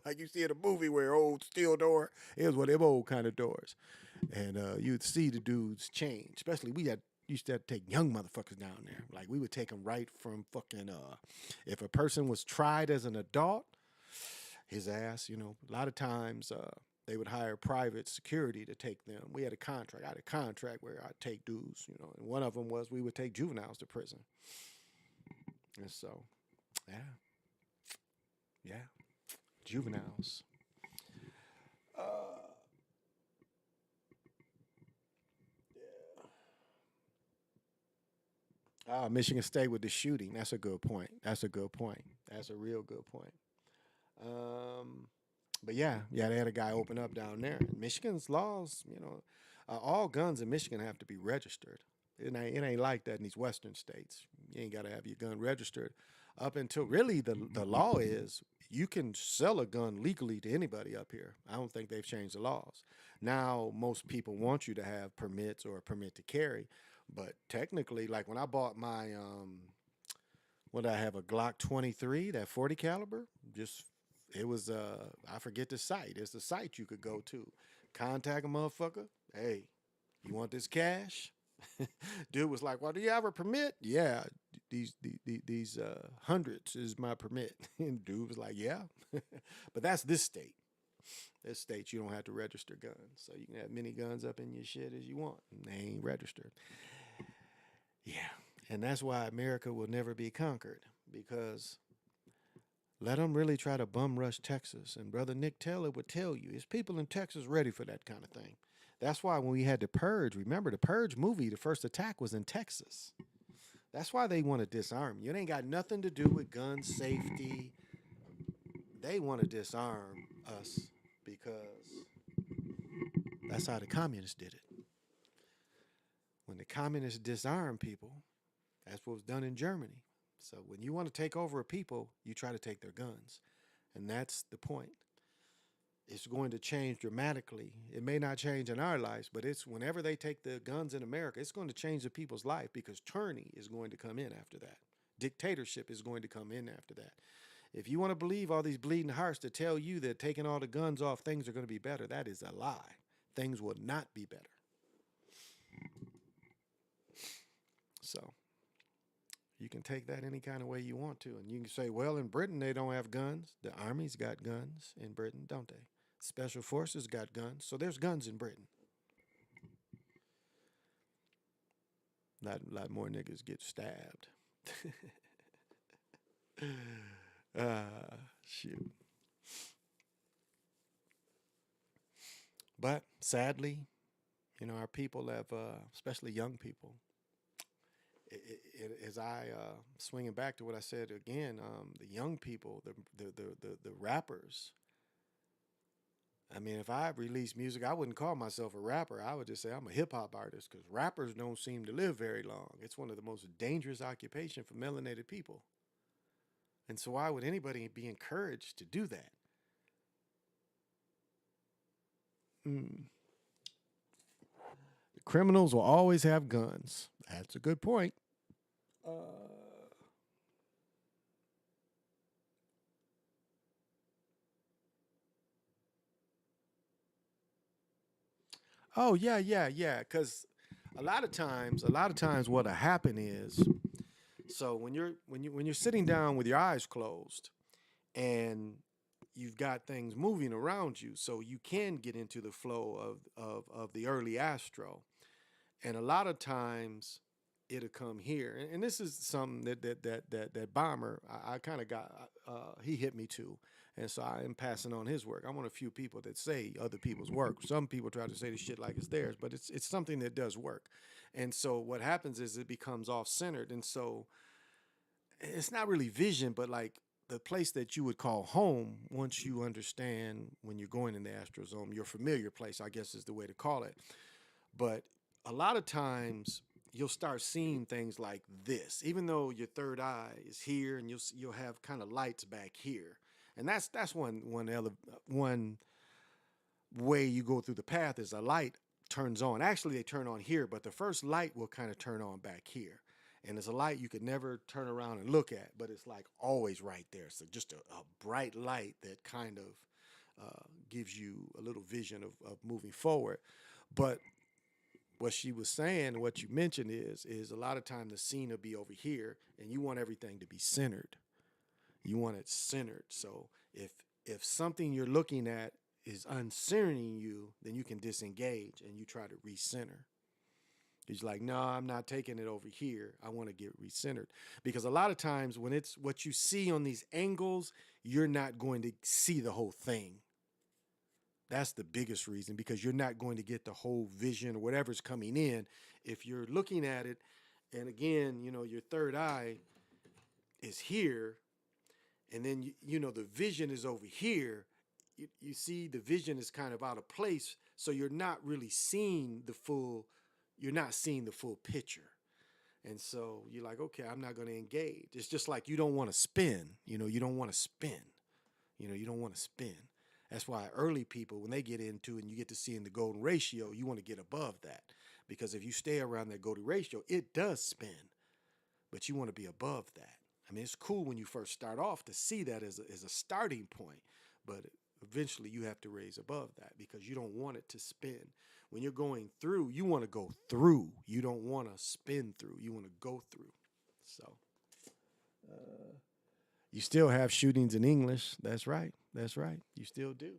like you see in a movie where old steel door. It was one of them old kind of doors, and you'd see the dudes change. Especially used to have to take young motherfuckers down there. Like we would take them right from fucking. If a person was tried as an adult, his ass, a lot of times they would hire private security to take them. We had a contract. I had a contract where I'd take dudes, and one of them was we would take juveniles to prison. And so, yeah, juveniles. Michigan State with the shooting. That's a good point. That's a good point. That's a real good point. But they had a guy open up down there. Michigan's laws, all guns in Michigan have to be registered. It ain't like that in these Western states. You ain't got to have your gun registered. Up until really the law is you can sell a gun legally to anybody up here. I don't think they've changed the laws. Now, most people want you to have permits or a permit to carry. But technically, like when I bought my, what did I have, a Glock 23, that 40 caliber, it was I forget the site. It's the site you could go to. Contact a motherfucker. Hey, you want this cash? Dude was like, "Well, do you have a permit?" Yeah, these hundreds is my permit. And dude was like, "Yeah," but that's this state. This state you don't have to register guns, so you can have many guns up in your shit as you want. And they ain't registered. Yeah, and that's why America will never be conquered because. Let them really try to bum rush Texas. And Brother Nick Taylor would tell you, is people in Texas ready for that kind of thing? That's why when we had the Purge, remember the Purge movie, the first attack was in Texas. That's why they want to disarm you. It ain't got nothing to do with gun safety. They want to disarm us because that's how the communists did it. When the communists disarmed people, that's what was done in Germany. So when you want to take over a people, you try to take their guns. And that's the point. It's going to change dramatically. It may not change in our lives, but it's whenever they take the guns in America, it's going to change the people's life because tyranny is going to come in after that. Dictatorship is going to come in after that. If you want to believe all these bleeding hearts to tell you that taking all the guns off, things are going to be better, that is a lie. Things will not be better. So you can take that any kind of way you want to. And you can say, well, in Britain, they don't have guns. The army's got guns in Britain, don't they? Special forces got guns. So there's guns in Britain. Lot more niggas get stabbed. Shoot. But sadly, our people have, especially young people, as I swinging back to what I said again, the young people, the rappers. I mean, if I released music, I wouldn't call myself a rapper. I would just say I'm a hip hop artist because rappers don't seem to live very long. It's one of the most dangerous occupations for melanated people. And so why would anybody be encouraged to do that? The criminals will always have guns. That's a good point. Oh yeah. Because a lot of times, what'll happen is, so when you're sitting down with your eyes closed, and you've got things moving around you, so you can get into the flow of the early astro, and a lot of times it'll come here, and this is something that Bomber I kind of got he hit me too, And so I am passing on his work. I'm one of a few people that say other people's work. Some people try to say the shit like it's theirs, but it's something that does work. And so what happens is it becomes off centered. And so it's not really vision, but like the place that you would call home, once you understand when you're going in the astrozone, your familiar place, I guess is the way to call it. But a lot of times you'll start seeing things like this, even though your third eye is here, and you'll have kind of lights back here, and that's one way you go through the path is a light turns on. Actually, they turn on here, but the first light will kind of turn on back here. And it's a light you could never turn around and look at, but it's like always right there. So just a bright light that kind of gives you a little vision of moving forward. But what she was saying, what you mentioned is a lot of time the scene will be over here, and you want everything to be centered. You want it centered. So if something you're looking at is uncentering you, then you can disengage and you try to recenter. He's like, no, I'm not taking it over here. I want to get recentered. Because a lot of times when it's what you see on these angles, you're not going to see the whole thing. That's the biggest reason, because you're not going to get the whole vision or whatever's coming in. If you're looking at it, and again, your third eye is here, and then, the vision is over here. You see the vision is kind of out of place, so you're not really seeing the full picture. And so you're like, okay, I'm not going to engage. It's just like you don't want to spin. You don't want to spin. You don't want to spin. That's why early people, when they get into it and you get to see in the golden ratio, you want to get above that. Because if you stay around that golden ratio, it does spin. But you want to be above that. I mean, it's cool when you first start off to see that as a starting point. But eventually you have to raise above that, because you don't want it to spin. When you're going through, you want to go through. You don't want to spin through. You want to go through. So you still have shootings in English. That's right. That's right. You still do.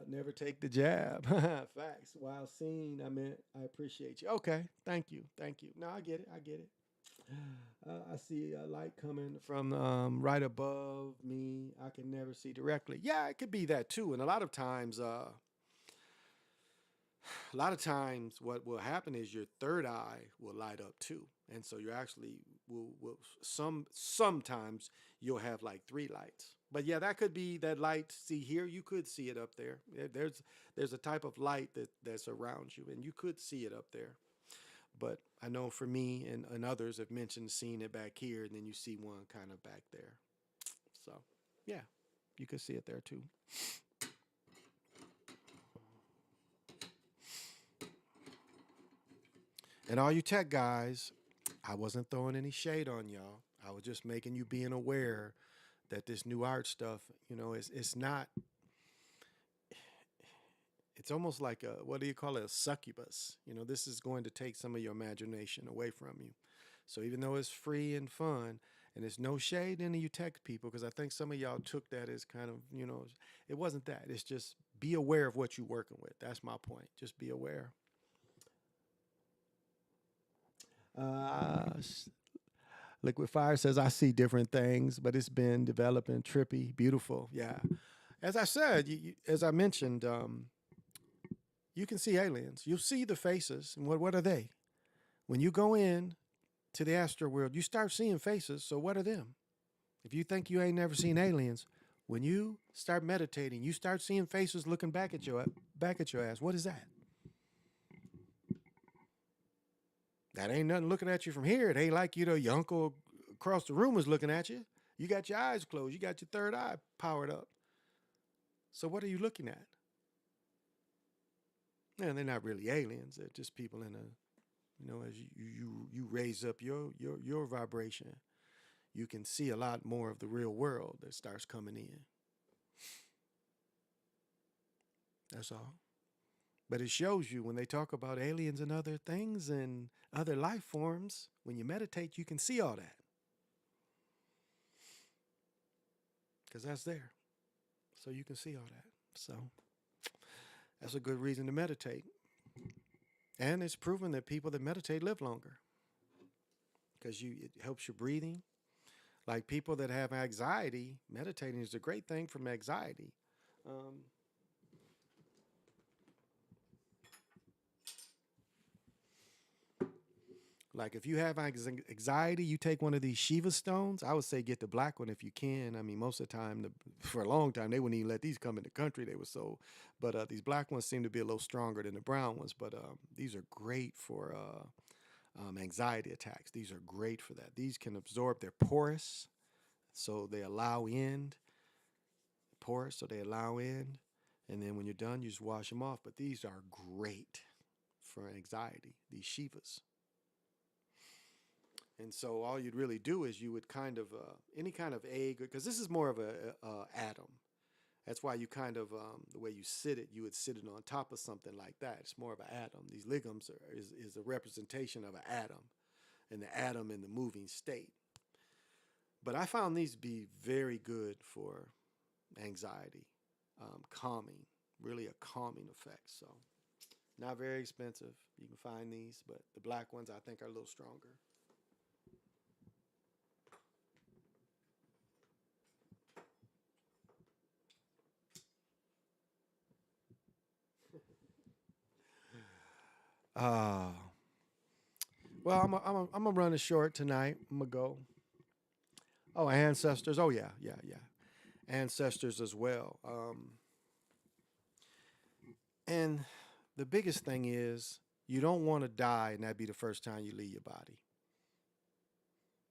Never take the jab. Facts. While seen, I appreciate you. Okay. Thank you. Thank you. No, I get it. I get it. I see a light coming from right above me. I can never see directly. Yeah, it could be that too. And a lot of times what will happen is your third eye will light up too. And so you actually will sometimes you'll have like 3 lights. But yeah, that could be that light. See here, you could see it up there. There's a type of light that's around you, and you could see it up there. But I know for me and others have mentioned seeing it back here, and then you see one kind of back there. So yeah, you could see it there too. And all you tech guys, I wasn't throwing any shade on y'all. I was just making you being aware that this new art stuff, it's not, it's almost like what do you call it? A succubus. This is going to take some of your imagination away from you. So even though it's free and fun, and there's no shade into you tech people, because I think some of y'all took that as kind of, it wasn't that. It's just be aware of what you're working with. That's my point. Just be aware. Liquid Fire says, I see different things, but it's been developing, trippy, beautiful. Yeah. As I said, as I mentioned, you can see aliens. You'll see the faces. And what are they? When you go in to the astral world, you start seeing faces. So what are them? If you think you ain't never seen aliens, when you start meditating, you start seeing faces looking back at your ass. What is that? That ain't nothing looking at you from here. It ain't like, your uncle across the room is looking at you. You got your eyes closed. You got your third eye powered up. So what are you looking at? And they're not really aliens. They're just people in as you raise up your vibration, you can see a lot more of the real world that starts coming in. That's all. But it shows you when they talk about aliens and other things and other life forms, when you meditate, you can see all that. Because that's there. So you can see all that. So that's a good reason to meditate. And it's proven that people that meditate live longer. Because it helps your breathing. Like people that have anxiety, meditating is a great thing from anxiety. Um, like if you have anxiety, you take one of these Shiva stones. I would say get the black one if you can. I mean, most of the time, for a long time, they wouldn't even let these come in the country. They were so, but these black ones seem to be a little stronger than the brown ones. But these are great for anxiety attacks. These are great for that. These can absorb. They're porous, so they allow in. Porous, so they allow in. And then when you're done, you just wash them off. But these are great for anxiety. These Shivas. And so all you'd really do is you would kind of any kind of egg, because this is more of a atom. That's why you kind of the way you sit it, you would sit it on top of something like that. It's more of an atom. These ligands is a representation of an atom, and the atom in the moving state. But I found these to be very good for anxiety, calming, really a calming effect. So not very expensive. You can find these, but the black ones I think are a little stronger. Uh, well, I'm gonna run it short tonight. I'm gonna go. Oh, ancestors. Oh yeah, yeah, yeah. Ancestors as well. And the biggest thing is you don't want to die and that be the first time you leave your body.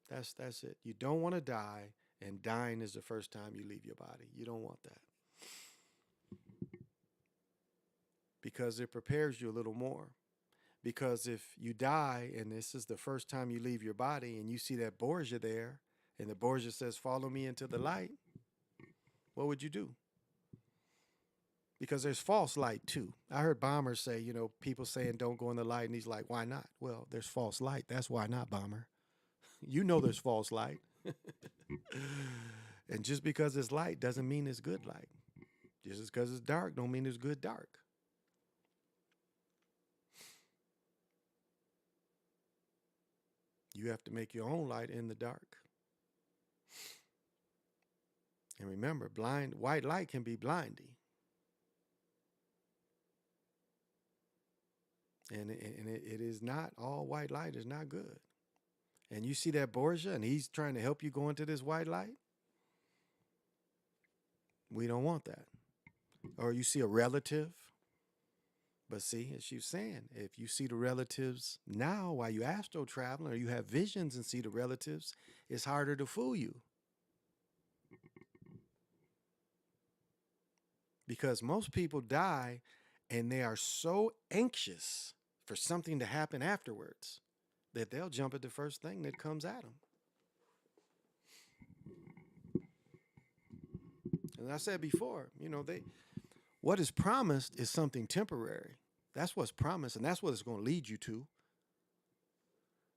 That's it. You don't want to die and dying is the first time you leave your body. You don't want that. Because it prepares you a little more. Because if you die and this is the first time you leave your body and you see that Borgia there and the Borgia says, follow me into the light, what would you do? Because there's false light too. I heard Bomber say, people saying don't go in the light and he's like, why not? Well, there's false light. That's why not, Bomber. You know there's false light. And just because it's light doesn't mean it's good light. Just because it's dark don't mean it's good dark. You have to make your own light in the dark. And remember, white light can be blinding. And it is not, all white light is not good. And you see that Borgia and he's trying to help you go into this white light. We don't want that. Or you see a relative. But see, as you're saying, if you see the relatives now while you astro traveling or you have visions and see the relatives, it's harder to fool you. Because most people die and they are so anxious for something to happen afterwards that they'll jump at the first thing that comes at them. And I said before, what is promised is something temporary. That's what's promised, and that's what it's going to lead you to.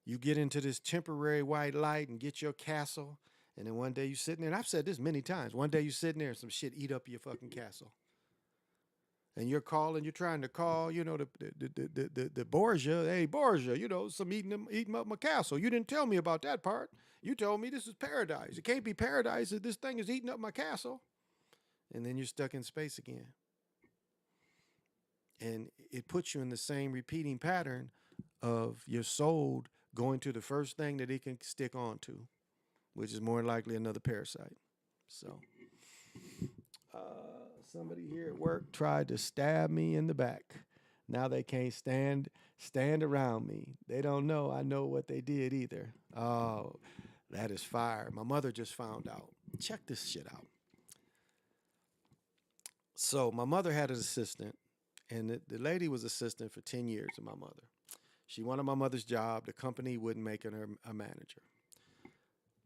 You get into this temporary white light and get your castle, and then one day you're sitting there, and I've said this many times, one day you're sitting there and some shit eat up your fucking castle. And you're trying to call, the Borgia, hey, Borgia, some eating up my castle. You didn't tell me about that part. You told me this is paradise. It can't be paradise if this thing is eating up my castle. And then you're stuck in space again. And it puts you in the same repeating pattern of your soul going to the first thing that it can stick on to, which is more than likely another parasite. So, somebody here at work tried to stab me in the back. Now they can't stand around me. They don't know I know what they did either. Oh, that is fire. My mother just found out. Check this shit out. So my mother had an assistant, and the lady was assistant for 10 years of my mother. She wanted my mother's job. The company wouldn't make her a manager.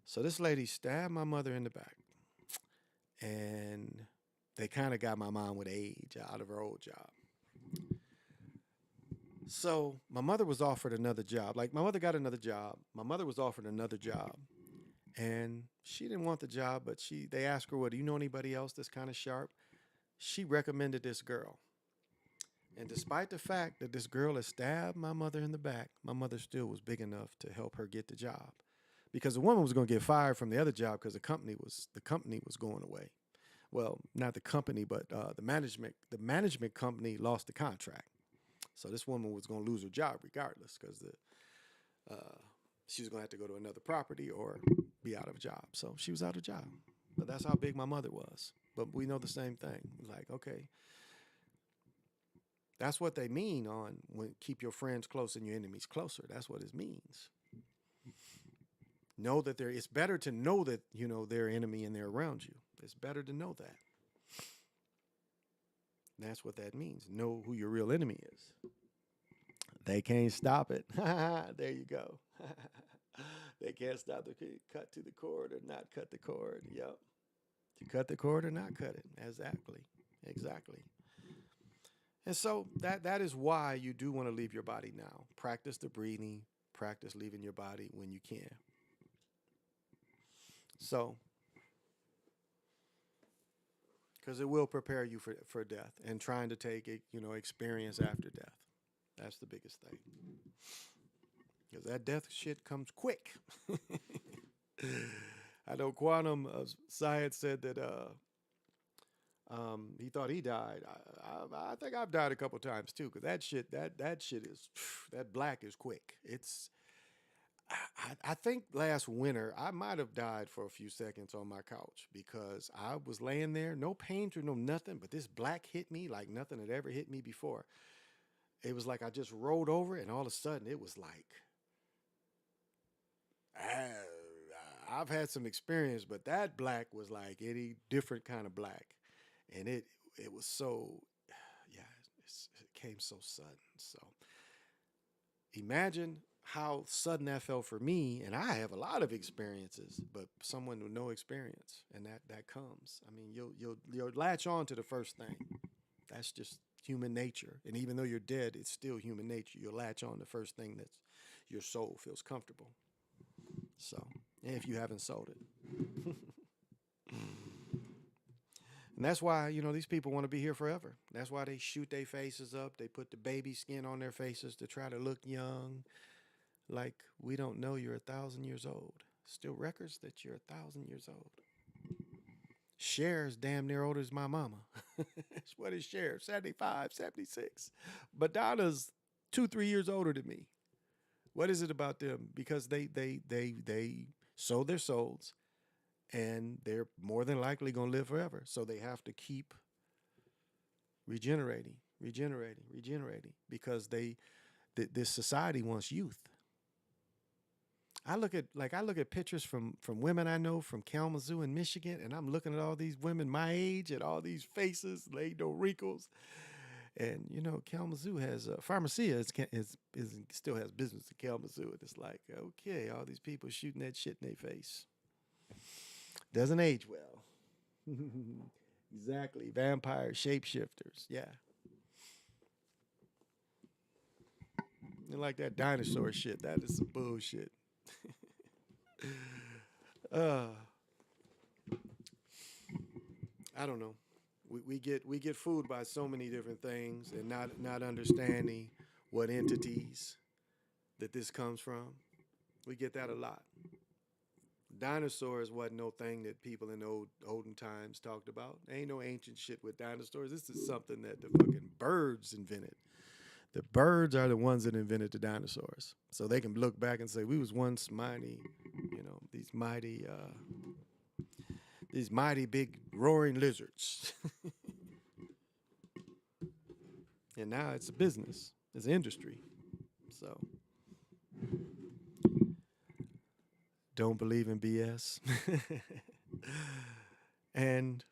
So this lady stabbed my mother in the back. And they kind of got my mom with age out of her old job. So my mother was offered another job. Like my mother got another job. My mother was offered another job. And she didn't want the job, but they asked her, well, do you know anybody else that's kind of sharp? She recommended this girl. And despite the fact that this girl had stabbed my mother in the back, my mother still was big enough to help her get the job. because the woman was going to get fired from the other job because the company was going away. Well, not the company, but the management company lost the contract. So this woman was going to lose her job regardless because she was going to have to go to another property or be out of a job. So she was out of a job. But that's how big my mother was. But we know the same thing. Like, okay, that's what they mean on when keep your friends close and your enemies closer. That's what it means. Know that it's better to know that, they're enemy and they're around you. It's better to know that. That's what that means. Know who your real enemy is. They can't stop it. There you go. They can't stop the cut to the cord or not cut the cord. Yep. To cut the cord or not cut it. Exactly. Exactly. And so that is why you do want to leave your body now. Practice the breathing. Practice leaving your body when you can. So, because it will prepare you for death and trying to take it, experience after death. That's the biggest thing. Because that death shit comes quick. I know quantum science said that he thought he died. I think I've died a couple times too. Because that shit is that black is quick. I think last winter I might have died for a few seconds on my couch because I was laying there, no pains or no nothing, but this black hit me like nothing had ever hit me before. It was like I just rolled over, and all of a sudden it was like, I've had some experience, but that black was like any different kind of black, and it was so, yeah, it came so sudden. So imagine how sudden that felt for me, and I have a lot of experiences, but someone with no experience, and that comes. I mean, you'll latch on to the first thing. That's just human nature. And even though you're dead, it's still human nature. You'll latch on to the first thing that your soul feels comfortable. So, if you haven't sold it. And that's why, these people want to be here forever. That's why they shoot their faces up. They put the baby skin on their faces to try to look young. Like, we don't know you're 1,000 years old. Still records that you're 1,000 years old. Cher's damn near older as my mama. What is Cher? 75, 76. But Donna's 2-3 years older than me. What is it about them? Because they sold their souls, and they're more than likely going to live forever. So they have to keep regenerating, because this society wants youth. I look at pictures from women I know from Kalamazoo in Michigan, and I'm looking at all these women my age and all these faces, laid no wrinkles. And Kalamazoo has Pharmacia is still has business in Kalamazoo, and it's like, okay, all these people shooting that shit in their face. Doesn't age well. Exactly, vampires, shapeshifters, yeah. And like that dinosaur shit, that is some bullshit. I don't know. We get fooled by so many different things and not understanding what entities that this comes from. We get that a lot. Dinosaurs wasn't no thing that people in olden times talked about. Ain't no ancient shit with dinosaurs. This is something that the fucking birds invented. The birds are the ones that invented the dinosaurs. So they can look back and say, we was once mighty, these mighty big roaring lizards. And now it's a business. It's an industry. So don't believe in BS. And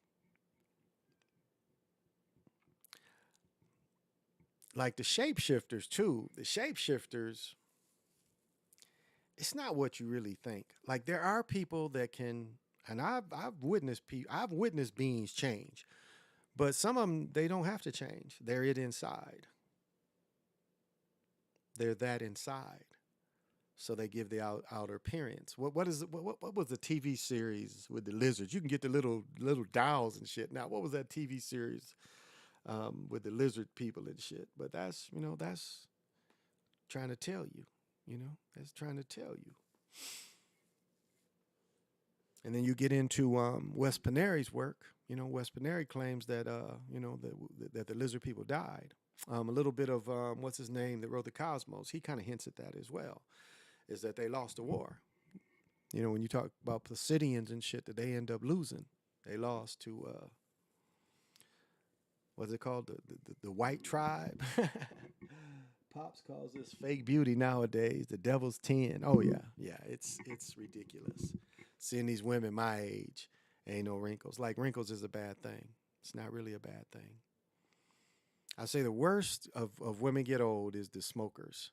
like the shapeshifters too. The shapeshifters, it's not what you really think. Like there are people that can, and I've witnessed beings change, but some of them they don't have to change. They're it inside. They're that inside, so they give the outer appearance. What was the TV series with the lizards? You can get the little dolls and shit. Now, what was that TV series with the lizard people and shit? But that's trying to tell you. That's trying to tell you. And then you get into Wes Paneri's work. You know, Wes Paneri claims that that the lizard people died. A little bit of what's his name that wrote the Cosmos. He kind of hints at that as well. Is that they lost the war? You know, when you talk about Placidians and shit, that they end up losing. They lost to what's it called? The white tribe. Pops calls this fake beauty nowadays. The devil's 10. Oh yeah. It's ridiculous. Seeing these women my age, ain't no wrinkles. Like wrinkles is a bad thing. It's not really a bad thing. I say the worst of women get old is the smokers.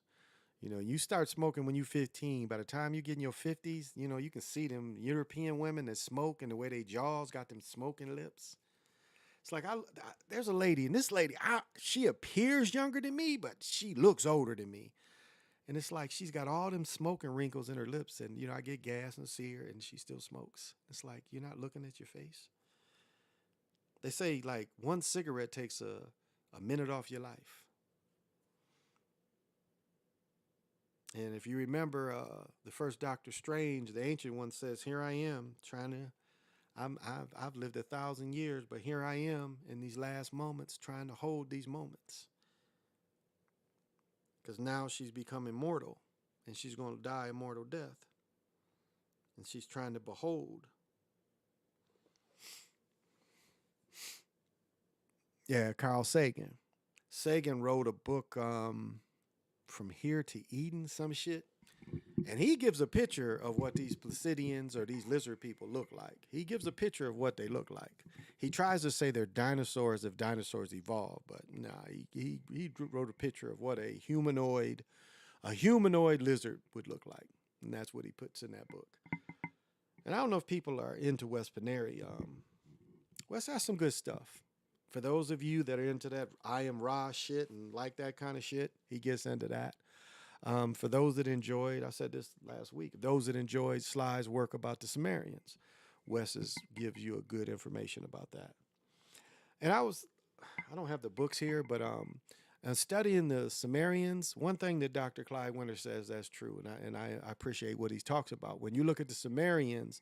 You know, you start smoking when you're 15. By the time you get in your 50s, you know, you can see them European women that smoke and the way they jaws got them smoking lips. It's like there's a lady, and this lady, she appears younger than me, but she looks older than me. And it's like she's got all them smoking wrinkles in her lips, and you know, I get gas and see her, and she still smokes. It's like you're not looking at your face. They say like one cigarette takes a minute off your life. And if you remember the first Doctor Strange, the ancient one says, "Here I am, trying to. I've lived 1,000 years, but here I am in these last moments, trying to hold these moments." Because now she's become immortal, and she's going to die a mortal death, and she's trying to behold. Yeah, Carl Sagan. Sagan wrote a book, From Here to Eden, some shit. And he gives a picture of what these Placidians or these lizard people look like. He gives a picture of what they look like. He tries to say they're dinosaurs if dinosaurs evolved, but nah, he wrote a picture of what a humanoid lizard would look like. And that's what he puts in that book. And I don't know if people are into Wes Paneri. Wes has some good stuff. For those of you that are into that I Am Ra shit and like that kind of shit, he gets into that. For those that enjoyed, I said this last week, those that enjoyed Sly's work about the Sumerians, Wes gives you a good information about that. And I don't have the books here, but studying the Sumerians, one thing that Dr. Clyde Winter says that's true, and I appreciate what he talks about. When you look at the Sumerians,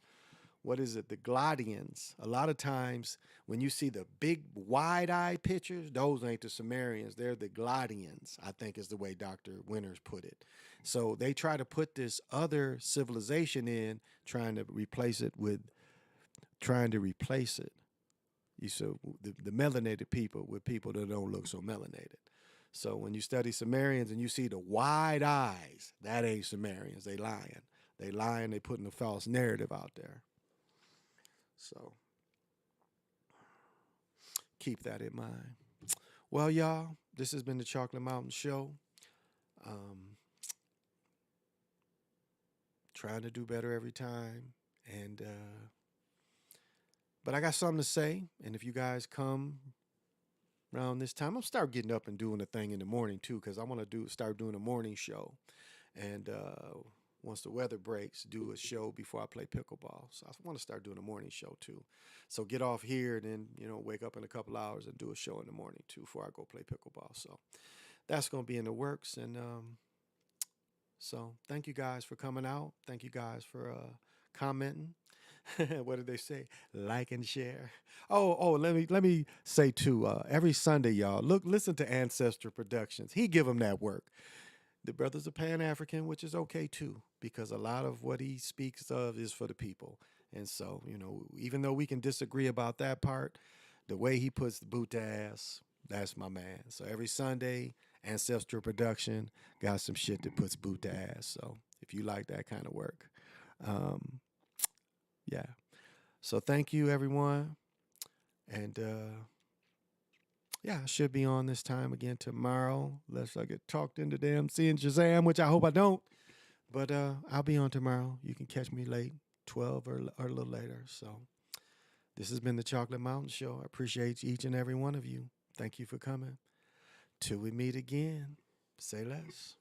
what is it? The Gladians. A lot of times when you see the big wide-eyed pictures, those ain't the Sumerians. They're the Gladians, I think is the way Dr. Winters put it. So they try to put this other civilization in, trying to replace it. So the melanated people with people that don't look so melanated. So when you study Sumerians and you see the wide eyes, that ain't Sumerians. They lying. They putting a false narrative out there. So keep that in mind. Well, y'all, this has been the Chocolate Mountain Show. Trying to do better every time. And but I got something to say. And if you guys come around this time, I'll start getting up and doing a thing in the morning too, because I want to start doing a morning show. And once the weather breaks, do a show before I play pickleball. So I want to start doing a morning show too. So get off here and then, wake up in a couple hours and do a show in the morning too before I go play pickleball. So that's going to be in the works. And so thank you guys for coming out. Thank you guys for commenting. What did they say? Like and share. Oh, let me say too, every Sunday, y'all, listen to Ancestor Productions. He give them that work. The brother's a Pan-African, which is okay too, because a lot of what he speaks of is for the people. And so, even though we can disagree about that part, the way he puts the boot to ass, that's my man. So every Sunday, Ancestral Production got some shit that puts boot to ass. So if you like that kind of work, yeah. So thank you, everyone. And yeah, I should be on this time again tomorrow, unless I get talked into damn seeing Shazam, which I hope I don't. But I'll be on tomorrow. You can catch me late, 12 or a little later. So this has been the Chocolate Mountain Show. I appreciate each and every one of you. Thank you for coming. Till we meet again, say less.